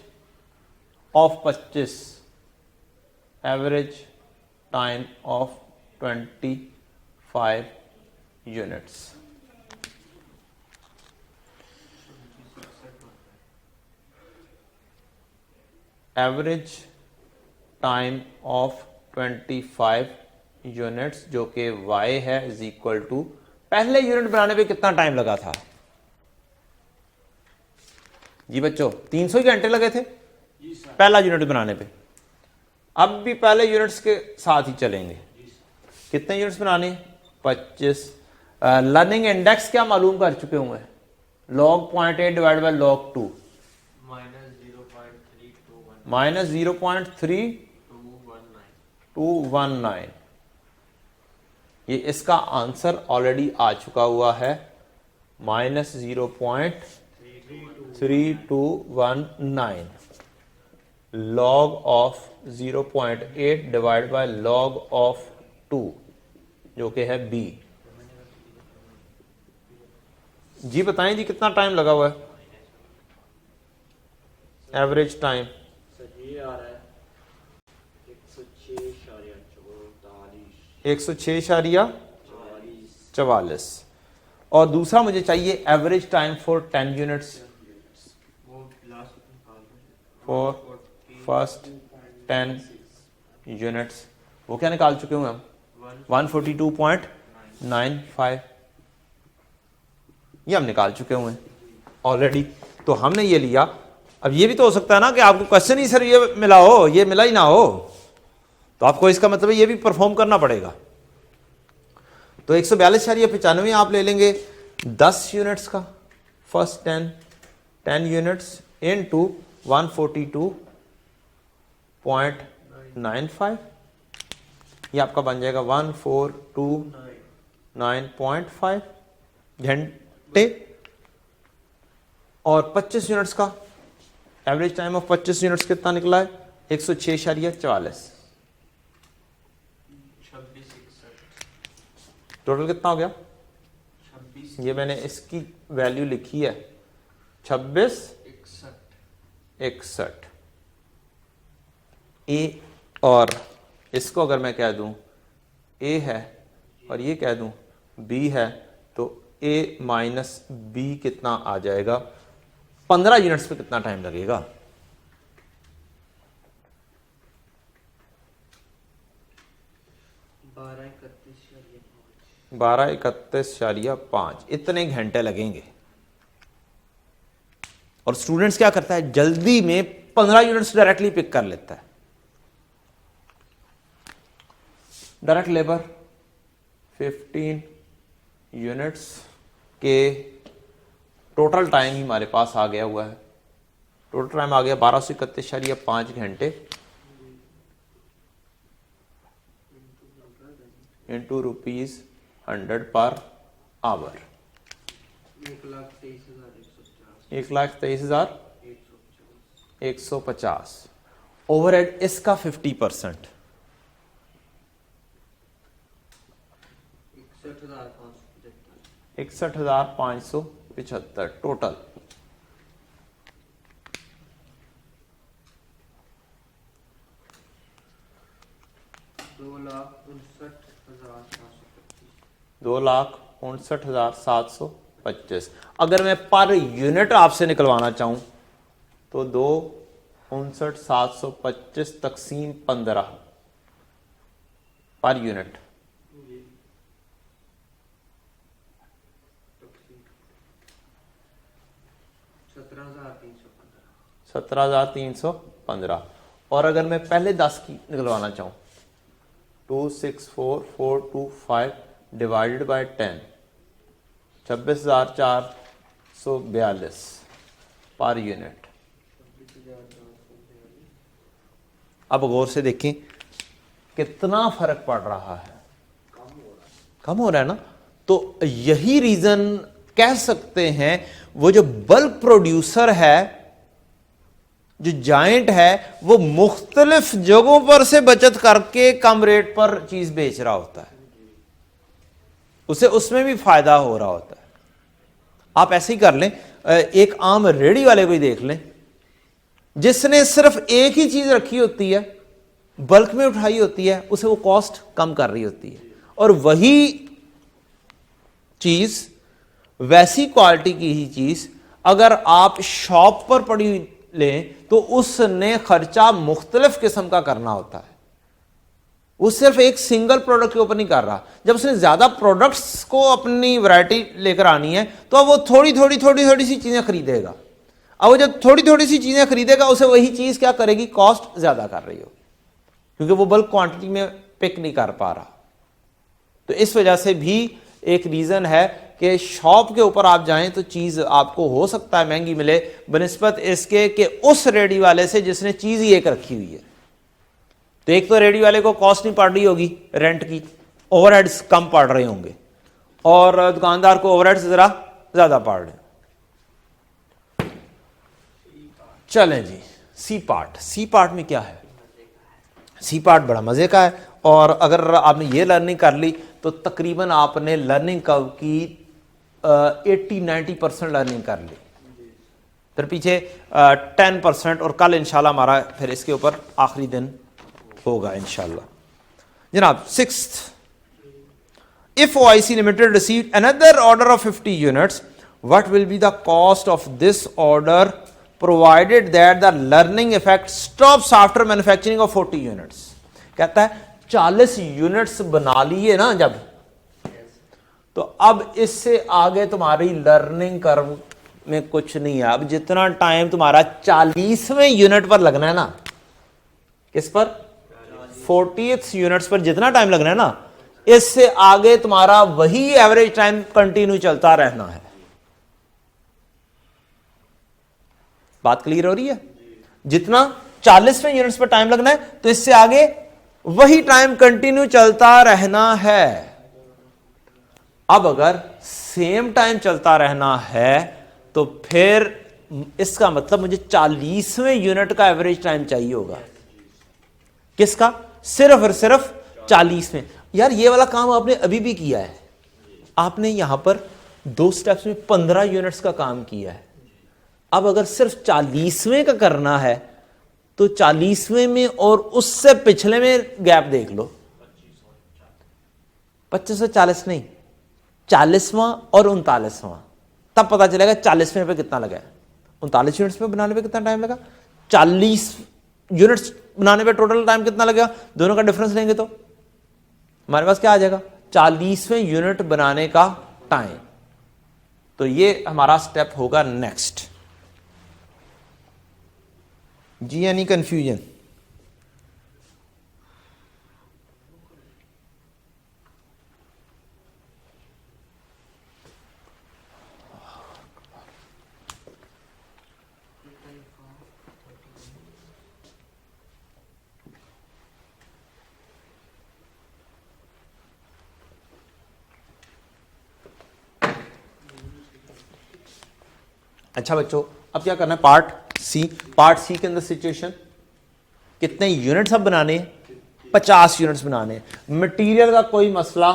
of 25, average time of 25 units. Average time of 25 units जो कि y है इज इक्वल टू, पहले यूनिट बनाने पे कितना टाइम लगा था जी बच्चों? 300 ही घंटे लगे थे पहला यूनिट बनाने पे। अब भी पहले यूनिट्स के साथ ही चलेंगे। कितने यूनिट्स बनाने? 25। लर्निंग इंडेक्स क्या मालूम कर चुके हुए हैं? log 0.8 divide by log 2 minus 0.3219। -0.3219। ये इसका आंसर ऑलरेडी आ चुका हुआ है, -0.3219 log of 0.8 divide by log of 2 जो कि है b। जी बताएं जी कितना टाइम लगा हुआ है? एवरेज टाइम सर ये आ रहा है 106.44। और दूसरा मुझे चाहिए एवरेज टाइम फॉर 10 यूनिट्स वो लास्ट निकाल दो फॉर फर्स्ट 10 यूनिट्स। वो क्या निकाल चुके हैं हम? 142.95 ये हम निकाल चुके हुए हैं ऑलरेडी। तो हमने ये लिया। अब ये भी तो हो सकता है ना कि आपको क्वेश्चन ही सर ये मिला हो, ये मिला ही ना हो, तो आपको इसका मतलब ये भी परफॉर्म करना पड़ेगा। तो 142.95 आप ले लेंगे 10 यूनिट्स का, फर्स्ट 10 यूनिट्स इन टू 142.95, ये आपका बन जाएगा 1429.5 घंटे। और 25 यूनिट्स का एवरेज टाइम ऑफ 25 यूनिट्स कितना निकला है? 106.44। टोटल कितना हो गया? 26 ये मैंने इसकी वैल्यू लिखी है 2661। ए और इसको अगर मैं कह दूं ए है और ये कह दूं बी है, तो ए माइनस बी कितना आ जाएगा? 15 यूनिट्स पे कितना टाइम लगेगा? 12:31.5 इतने घंटे लगेंगे। और स्टूडेंट्स क्या करता है, जल्दी में 15 यूनिट्स डायरेक्टली पिक कर लेता है। डायरेक्ट लेबर 15 यूनिट्स के टोटल टाइम ही हमारे पास आ गया हुआ है। टोटल टाइम आ गया 1231.5 घंटे इंटू ₹100 पर आवर। 1,23,150। ओवरहेड इसका 50%, 61,575 टोटल। 2,59,725। अगर मैं पर यूनिट आपसे निकलवाना चाहूं तो 2,59,725 तकसीम 15 पर यूनिट। 17,315। और अगर मैं पहले 10 की निकलवाना चाहूं 264,425 डिवाइडेड बाय 10 26,442 पर यूनिट। अब गौर से देखें कितना फर्क पड़ रहा है, कम हो रहा है ना। तो यही रीजन कह सकते हैं वो जो बल्क प्रोड्यूसर है, जो जायंट है, वो मुख्तलिफ जगहों पर से बचत करके कम रेट पर चीज बेच रहा होता है, उसे उसमें भी फायदा हो रहा होता है। आप ऐसे ही कर लें, एक आम रेडी वाले को ही देख लें, जिसने सिर्फ एक ही चीज रखी होती है, बल्क में उठाई होती है, उसे वो कॉस्ट कम कर रही होती है। और वही चीज, वैसी क्वालिटी की ही चीज अगर आप शॉप पर पड़ी लें तो उसने खर्चा मुख्तलिफ किस्म का करना होता है। वो सिर्फ एक सिंगल प्रोडक्ट के ऊपर नहीं कर रहा। जब उसने ज्यादा प्रोडक्ट्स को अपनी वैरायटी लेकर आनी है तो अब वो थोड़ी थोड़ी सी चीजें खरीदेगा। अब वो जब थोड़ी थोड़ी सी चीजें खरीदेगा, उसे वही चीज क्या करेगी, कॉस्ट ज्यादा कर रही होगी, क्योंकि वो बल्क क्वांटिटी में पिक नहीं कर पा रहा। तो इस वजह से भी एक रीजन है कि शॉप के ऊपर आप जाएं तो चीज आपको हो सकता है महंगी मिले बनिस्बत इसके कि उस रेडी वाले से जिसने चीज ही एक रखी हुई है। तो एक तो रेडी वाले को कॉस्ट नहीं पड़ रही होगी रेंट की, ओवरहेड्स कम पड़ रहे होंगे, और दुकानदार को ओवरहेड्स जरा ज्यादा पड़ रहे। चलें जी, सी पार्ट। सी पार्ट में क्या है? सी पार्ट बड़ा मजे का है, और अगर आपने ये लर्निंग कर ली तो तकरीबन आपने लर्निंग कर्व की 80-90% लर्निंग कर ली। फिर पीछे 10%, और कल इंशाल्लाह हमारा फिर इसके ऊपर आखिरी दिन होगा इंशाल्लाह। जनाब 6th, if OIC Limited received another order of 50 units, what will be the cost of this order provided that the learning effect stops after manufacturing of 40 units? कहता है 40 यूनिट्स बना लिए ना जब, तो अब इससे आगे तुम्हारी लर्निंग कर्व में कुछ नहीं है। अब जितना टाइम तुम्हारा 40वें यूनिट पर लगना है ना, किस पर, 40th यूनिट्स पर जितना टाइम लगना है ना, इससे आगे तुम्हारा वही एवरेज टाइम कंटिन्यू चलता रहना है। बात क्लियर हो रही है? जितना 40वें यूनिट्स पर टाइम लगना है, तो इससे आगे वही टाइम कंटिन्यू चलता रहना है। अब अगर सेम टाइम चलता रहना है तो फिर इसका मतलब मुझे 40वें यूनिट का एवरेज टाइम चाहिए होगा। किसका? सिर्फ और सिर्फ 40वें। यार ये वाला काम आपने अभी भी किया है, आपने यहां पर 2 स्टेप्स में 15 यूनिट्स का काम किया है। अब अगर सिर्फ 40वें का करना है तो 40वें में और उससे पिछले में गैप देख लो। 2540 नहीं, 40वां और 39वां, तब पता चलेगा 40वें पे कितना लगा है। 39 यूनिट्स पे बनाने पे कितना टाइम लगा, 40 यूनिट्स बनाने पे टोटल टाइम कितना लगेगा, दोनों का डिफरेंस लेंगे तो हमारे पास क्या आ जाएगा, 40वें यूनिट बनाने का टाइम। तो ये हमारा स्टेप होगा नेक्स्ट। जी एनी कंफ्यूजन? अच्छा बच्चों, अब क्या करना है, पार्ट सी। पार्ट सी के अंदर सिचुएशन, कितने यूनिट्स अब बनाने हैं, 50 यूनिट्स बनाने हैं। मटेरियल का कोई मसला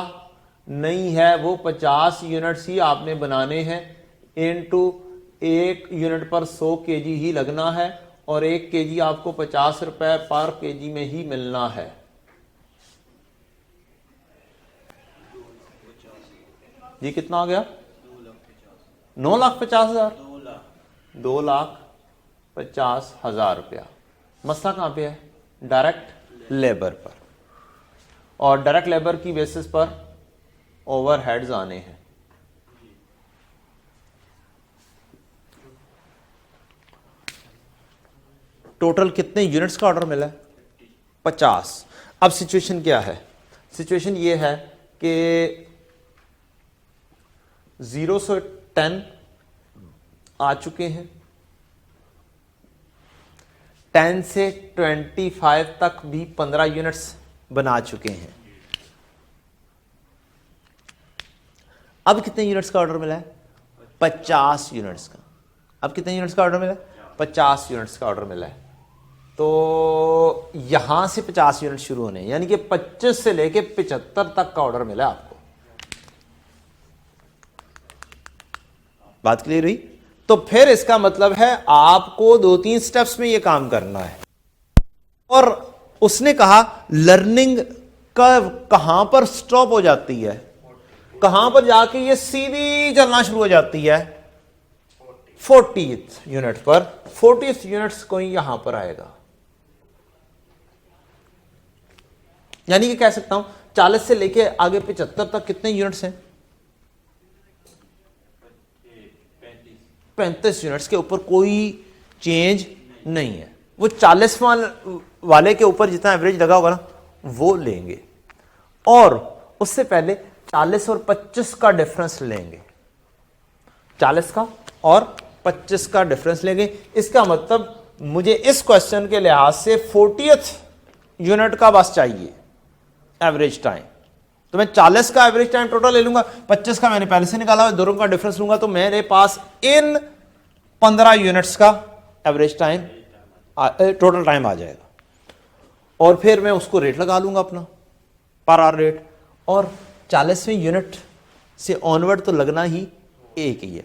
नहीं है, वो 50 यूनिट्स ही आपने बनाने हैं। इनटू एक यूनिट पर 100 केजी ही लगना है, और 1 केजी आपको 50 रुपए पर केजी में ही मिलना है। जी कितना हो गया? 9,50,000, 2,50,000 रुपया। मसला कहां पे है? डायरेक्ट लेबर पर, और डायरेक्ट लेबर की बेसिस पर ओवरहेड्स आने हैं। टोटल कितने यूनिट्स का ऑर्डर मिला है? 50। अब सिचुएशन क्या है? सिचुएशन ये है कि 0 से 10 आ चुके हैं, 10 से 25 तक भी 15 यूनिट्स बना चुके हैं। अब कितने यूनिट्स का ऑर्डर मिला है? 50 यूनिट्स का। अब कितने यूनिट्स का ऑर्डर मिला है? 50 यूनिट्स का ऑर्डर मिला है। तो यहां से 50 यूनिट शुरू होने, यानी कि 25 से लेके 75 तक का ऑर्डर मिला है आपको। बात क्लियर हुई? तो फिर इसका मतलब है आपको 2-3 स्टेप्स में यह काम करना है। और उसने कहा लर्निंग का कहां पर स्टॉप हो जाती है, कहां पर जाके ये सीधी चलना शुरू हो जाती है? 40th यूनिट पर। 40th यूनिट्स कोई यहां पर आएगा, यानी कि कह सकता हूं 40 से लेके आगे 75 तक कितने यूनिट्स हैं? 35 यूनिट्स के ऊपर कोई चेंज नहीं है। वो 40 वाले के ऊपर जितना एवरेज लगा होगा ना वो लेंगे, और उससे पहले 40 और 25 का डिफरेंस लेंगे। 40 का और 25 का डिफरेंस लेंगे। इसका मतलब मुझे इस क्वेश्चन के लिहाज से 40th यूनिट का बस चाहिए एवरेज टाइम। तो मैं 40 का एवरेज टाइम टोटल ले लूंगा, 25 का मैंने पहले से निकाला है, दोनों का डिफरेंस लूंगा, तो मेरे पास इन 15 यूनिट्स का एवरेज टाइम टोटल टाइम आ जाएगा। और फिर मैं उसको रेट लगा लूंगा अपना पर आवर रेट, और 40वें यूनिट से ऑनवर्ड तो लगना ही एक ही है।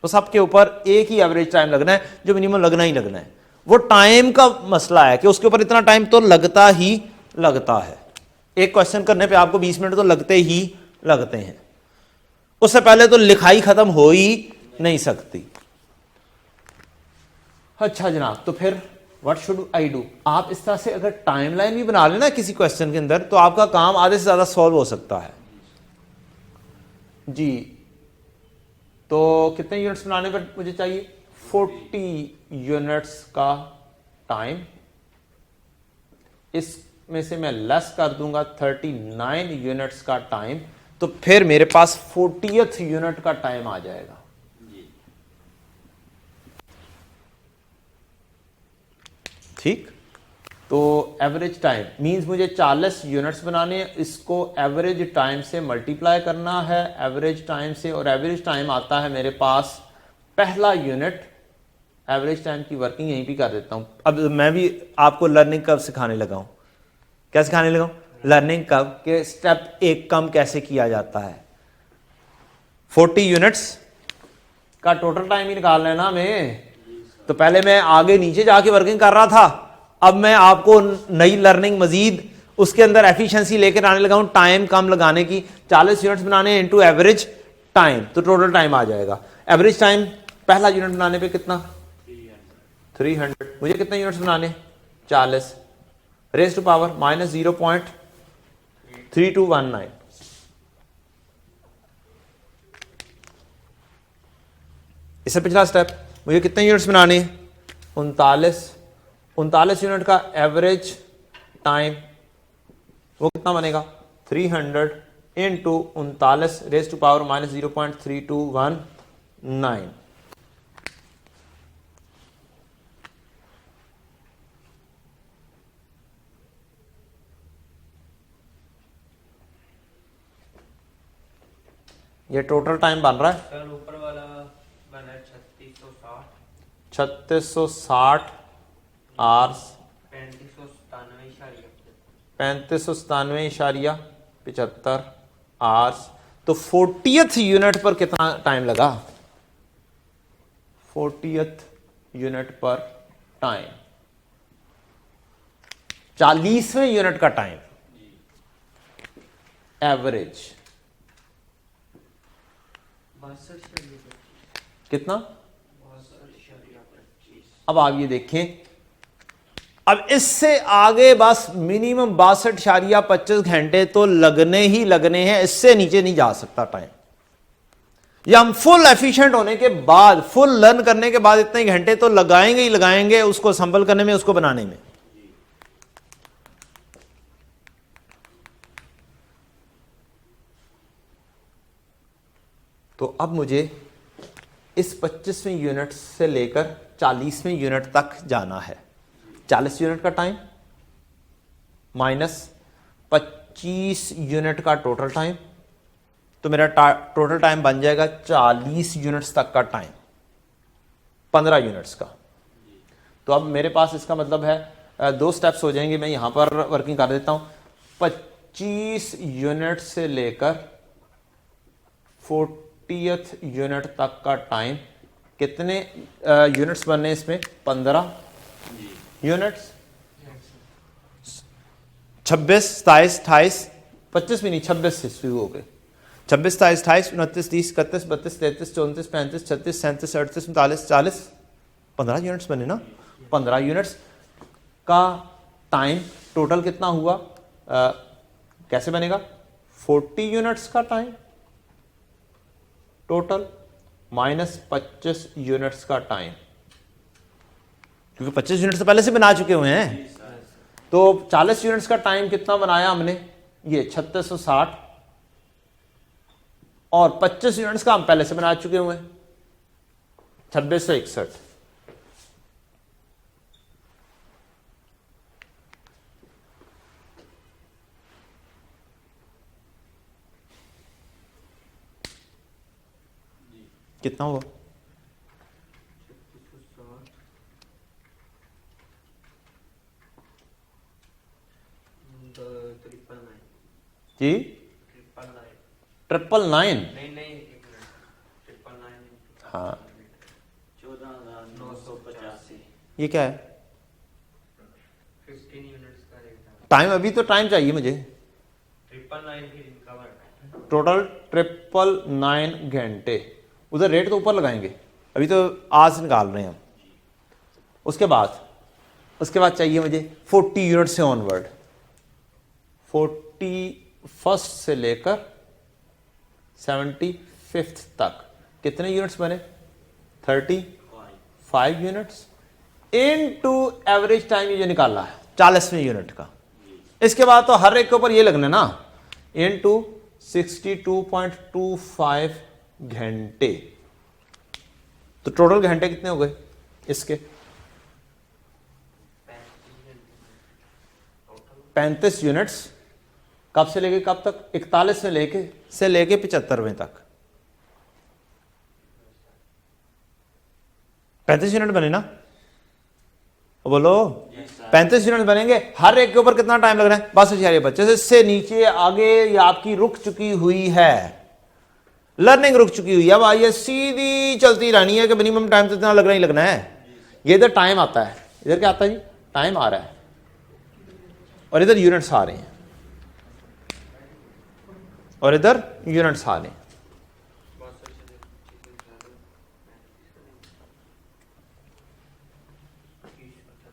तो सबके ऊपर एक ही एवरेज टाइम लगना है, जो मिनिमम लगना ही लगना है। वो टाइम का मसला है कि उसके ऊपर इतना टाइम तो लगता ही लगता है। एक क्वेश्चन करने पे आपको 20 मिनट तो लगते ही लगते हैं, उससे पहले तो लिखाई खत्म हो ही नहीं सकती। अच्छा जनाब, तो फिर व्हाट शुड आई डू? आप इस तरह से अगर टाइमलाइन भी बना लेना किसी क्वेश्चन के अंदर, तो आपका काम आधे से ज्यादा सॉल्व हो सकता है जी। तो कितने यूनिट्स बनाने पर मुझे चाहिए? 40 यूनिट्स का टाइम। इसमें से मैं लेस कर दूंगा 39 यूनिट्स का टाइम, तो फिर मेरे पास 40th यूनिट का टाइम आ जाएगा। ठीक, तो एवरेज टाइम मींस मुझे 40 यूनिट्स बनाने हैं, इसको एवरेज टाइम से मल्टीप्लाई करना है एवरेज टाइम से, और एवरेज टाइम आता है मेरे पास पहला यूनिट। एवरेज टाइम की वर्किंग यहीं भी कर देता हूं। अब मैं भी आपको लर्निंग कर्व सिखाने लगा हूं। क्या सिखाने लगा हूं? लर्निंग कर्व के स्टेप एक कम कैसे किया जाता है। 40 यूनिट्स का टोटल टाइम ही निकालना है ना हमें, तो पहले मैं आगे नीचे जाके वर्किंग कर रहा था, अब मैं आपको नई लर्निंग मजीद उसके अंदर एफिशिएंसी लेकर आने लगा हूं, टाइम कम लगाने की। 40 यूनिट्स बनाने इनटू एवरेज टाइम, तो टोटल टाइम आ जाएगा। एवरेज टाइम पहला यूनिट बनाने पे कितना? 300। मुझे कितने यूनिट्स बनाने? 40 रेज़ टू पावर माइनस 0.3219। इससे पिछला स्टेप, मुझे कितने यूनिट्स बनाने? 39 यूनिट का एवरेज टाइम, वो कितना बनेगा? 300 into 39 raise to power minus 0.3219। ये टोटल टाइम बन रहा है सर ऊपर वाला बना है 3660 3660 आवर्स 3597.75 आवर्स। तो 40th यूनिट पर कितना टाइम लगा? 40th यूनिट पर टाइम 40वें यूनिट का टाइम एवरेज कितना? अब आप ये देखें, अब इससे आगे बस मिनिमम 62.25 घंटे तो लगने ही लगने हैं, इससे नीचे नहीं जा सकता टाइम। या हम फुल एफिशिएंट होने के बाद, फुल लर्न करने के बाद इतने घंटे तो लगाएंगे ही लगाएंगे उसको संभल करने में, उसको बनाने में। तो अब मुझे इस 25वें यूनिट से लेकर 40वें यूनिट तक जाना है। 40 यूनिट का टाइम माइनस 25 यूनिट का टोटल टाइम, तो मेरा टोटल टाइम बन जाएगा 40 यूनिट्स तक का टाइम, 15 यूनिट्स का। तो अब मेरे पास इसका मतलब है 2 स्टेप्स हो जाएंगे, मैं यहां पर वर्किंग कर देता हूं। 25 यूनिट से लेकर 40th यूनिट तक का टाइम, कितने यूनिट्स बनने इसमें? 15 यूनिट्स। 26, 27, 28, 25 भी नहीं, 26 से शुरू हो गए। 26, 27, 28, 29, 30, 31, 32, 33, 34, 35, 36, 37, 38, 39, 40, 15 यूनिट्स बने ना। 15 यूनिट्स का टाइम टोटल कितना हुआ? कैसे बनेगा? 40 यूनिट्स का टाइम टोटल माइनस 25 यूनिट्स का टाइम, क्योंकि 25 यूनिट्स तो पहले से बना चुके हुए हैं। तो 40 यूनिट्स का टाइम कितना बनाया हमने? ये 3660, और 25 यूनिट्स का हम पहले से बना चुके हुए हैं 2661। कितना हुआ? जी 999। हाँ 14,985। ये क्या है? टाइम, अभी तो टाइम चाहिए मुझे। 999 टोटल 999 घंटे। उधर रेट तो ऊपर लगाएंगे, अभी तो आज निकाल रहे हैं हम। उसके बाद चाहिए मुझे 40 यूनिट से ऑनवर्ड, 41 से लेकर 75 तक कितने यूनिट्स बने? 35 यूनिट्स इनटू एवरेज टाइम ये निकाला है 40वें यूनिट का। इसके बाद तो हर एक के ऊपर ये लगना ना, इनटू 62.25 घंटे। तो टोटल घंटे कितने हो गए इसके? 35 यूनिट्स। कब से लेके कब तक? 41 में लेके 75वें तक 35 यूनिट बने ना? बोलो 35 यूनिट बनेंगे। हर एक के ऊपर कितना टाइम लग रहा है? 62 बच्चे से इससे नीचे आगे ये आपकी रुक चुकी हुई है, लर्निंग रुक चुकी हुई है। अब आइए सीधी चलती रहनी है कि मिनिमम टाइम तो इतना लगना ही लगना है। ये इधर टाइम आता है, इधर क्या आता है जी? टाइम आ रहा है, और इधर यूनिट्स आ रहे हैं, और इधर यूनिट्स आ रहे हैं।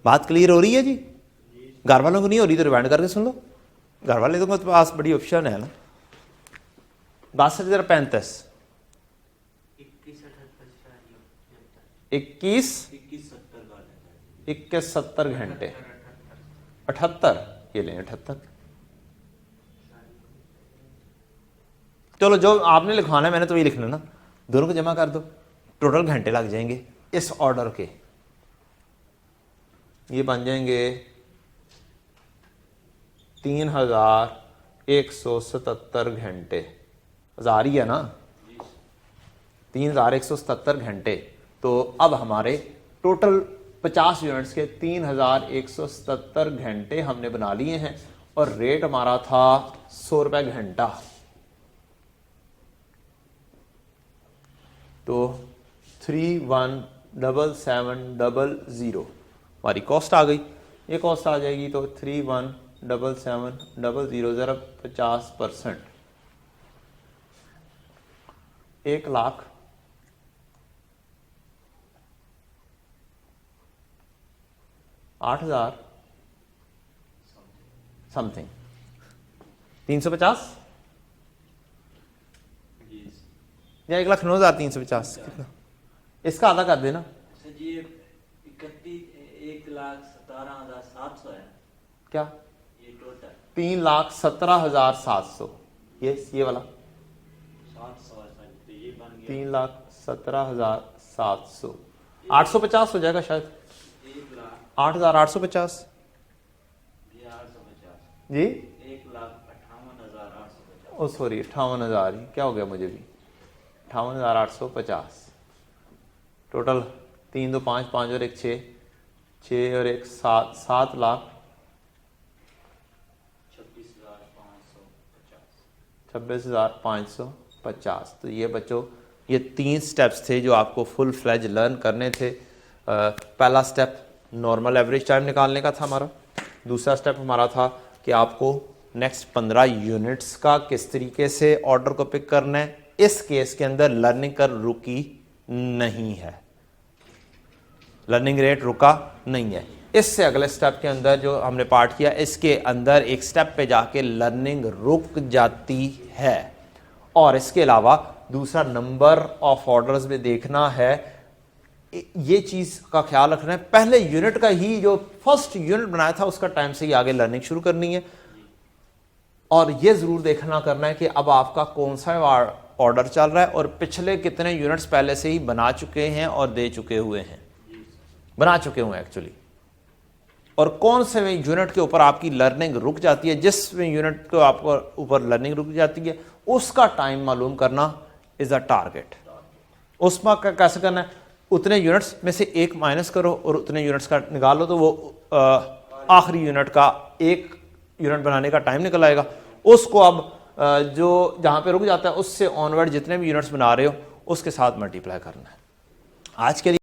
बात क्लियर हो रही है जी? घर वालों को नहीं हो रही तो रिवाइंड करके सुन लो। घर वाले तो मेरे पास बड़ी ऑप्शन है ना। 62 35 21 70 घंटे 78, ये लें 78। चलो जो आपने लिखवाना है मैंने तो ये लिखना ना, दोनों को जमा कर दो, टोटल घंटे लग जाएंगे इस ऑर्डर के। ये बन जाएंगे 3177 घंटे। 1000 ही है ना, 3177 घंटे। तो अब हमारे टोटल 50 यूनिट्स के 3177 घंटे हमने बना लिए हैं, और रेट हमारा था 100 रुपए घंटा। तो 317700 हमारी कॉस्ट आ गई। ये कॉस्ट आ जाएगी तो 317700 जरा 50%। 1,00,000 8,000 समथिंग 350 या 1,09,350 कितना, इसका आधा कर देना। सर जी 1,17,700 है क्या ये टोटल 3,17,700, ये वाला 700 है सर, तो ये बन गया 3,17,700, 850 हो जाएगा शायद, 1,08,850 8,850 जी, 1,58,850 ओ सॉरी 58,000 ही क्या हो गया मुझे भी, 58,850 टोटल। 3 2 5 5 और 1 6 6 और 1 7 7,00,000 26,550। तो ये बच्चों ये 3 स्टेप्स थे जो आपको फुल फ्लैज लर्न करने थे। पहला स्टेप नॉर्मल एवरेज टाइम निकालने का था हमारा। दूसरा स्टेप हमारा था कि आपको नेक्स्ट 15 यूनिट्स का किस तरीके से ऑर्डर को पिक करना है। इस केस के अंदर लर्निंग कर रुकी नहीं है, लर्निंग रेट रुका नहीं है। इससे अगले स्टेप के अंदर जो हमने पार्ट किया, इसके अंदर एक स्टेप पे जाके लर्निंग रुक जाती है। और इसके अलावा दूसरा नंबर ऑफ ऑर्डर्स में देखना है, ये चीज का ख्याल रखना है। पहले यूनिट का ही जो फर्स्ट यूनिट बनाया था उसका टाइम से ही आगे लर्निंग शुरू करनी है। और ये जरूर देखना करना है कि अब आपका कौन सा ऑर्डर चल रहा है और पिछले कितने यूनिट्स पहले से ही बना चुके हैं और दे चुके हुए हैं, बना चुके हुए हैं एक्चुअली। और कौन से यूनिट के ऊपर आपकी लर्निंग रुक जाती है, जिस यूनिट को आपको ऊपर लर्निंग रुक जाती है उसका टाइम मालूम करना इज अ टारगेट। उसमें कैसे करना है, उतने यूनिट्स में से एक माइनस करो और उतने यूनिट्स का निकालो, तो वो आखिरी यूनिट का एक यूनिट बनाने का टाइम निकल आएगा। उसको अब जो जहां पे रुक जाता है उससे ऑनवर्ड जितने भी यूनिट्स बना रहे हो उसके साथ मल्टीप्लाई करना है। आज के लिए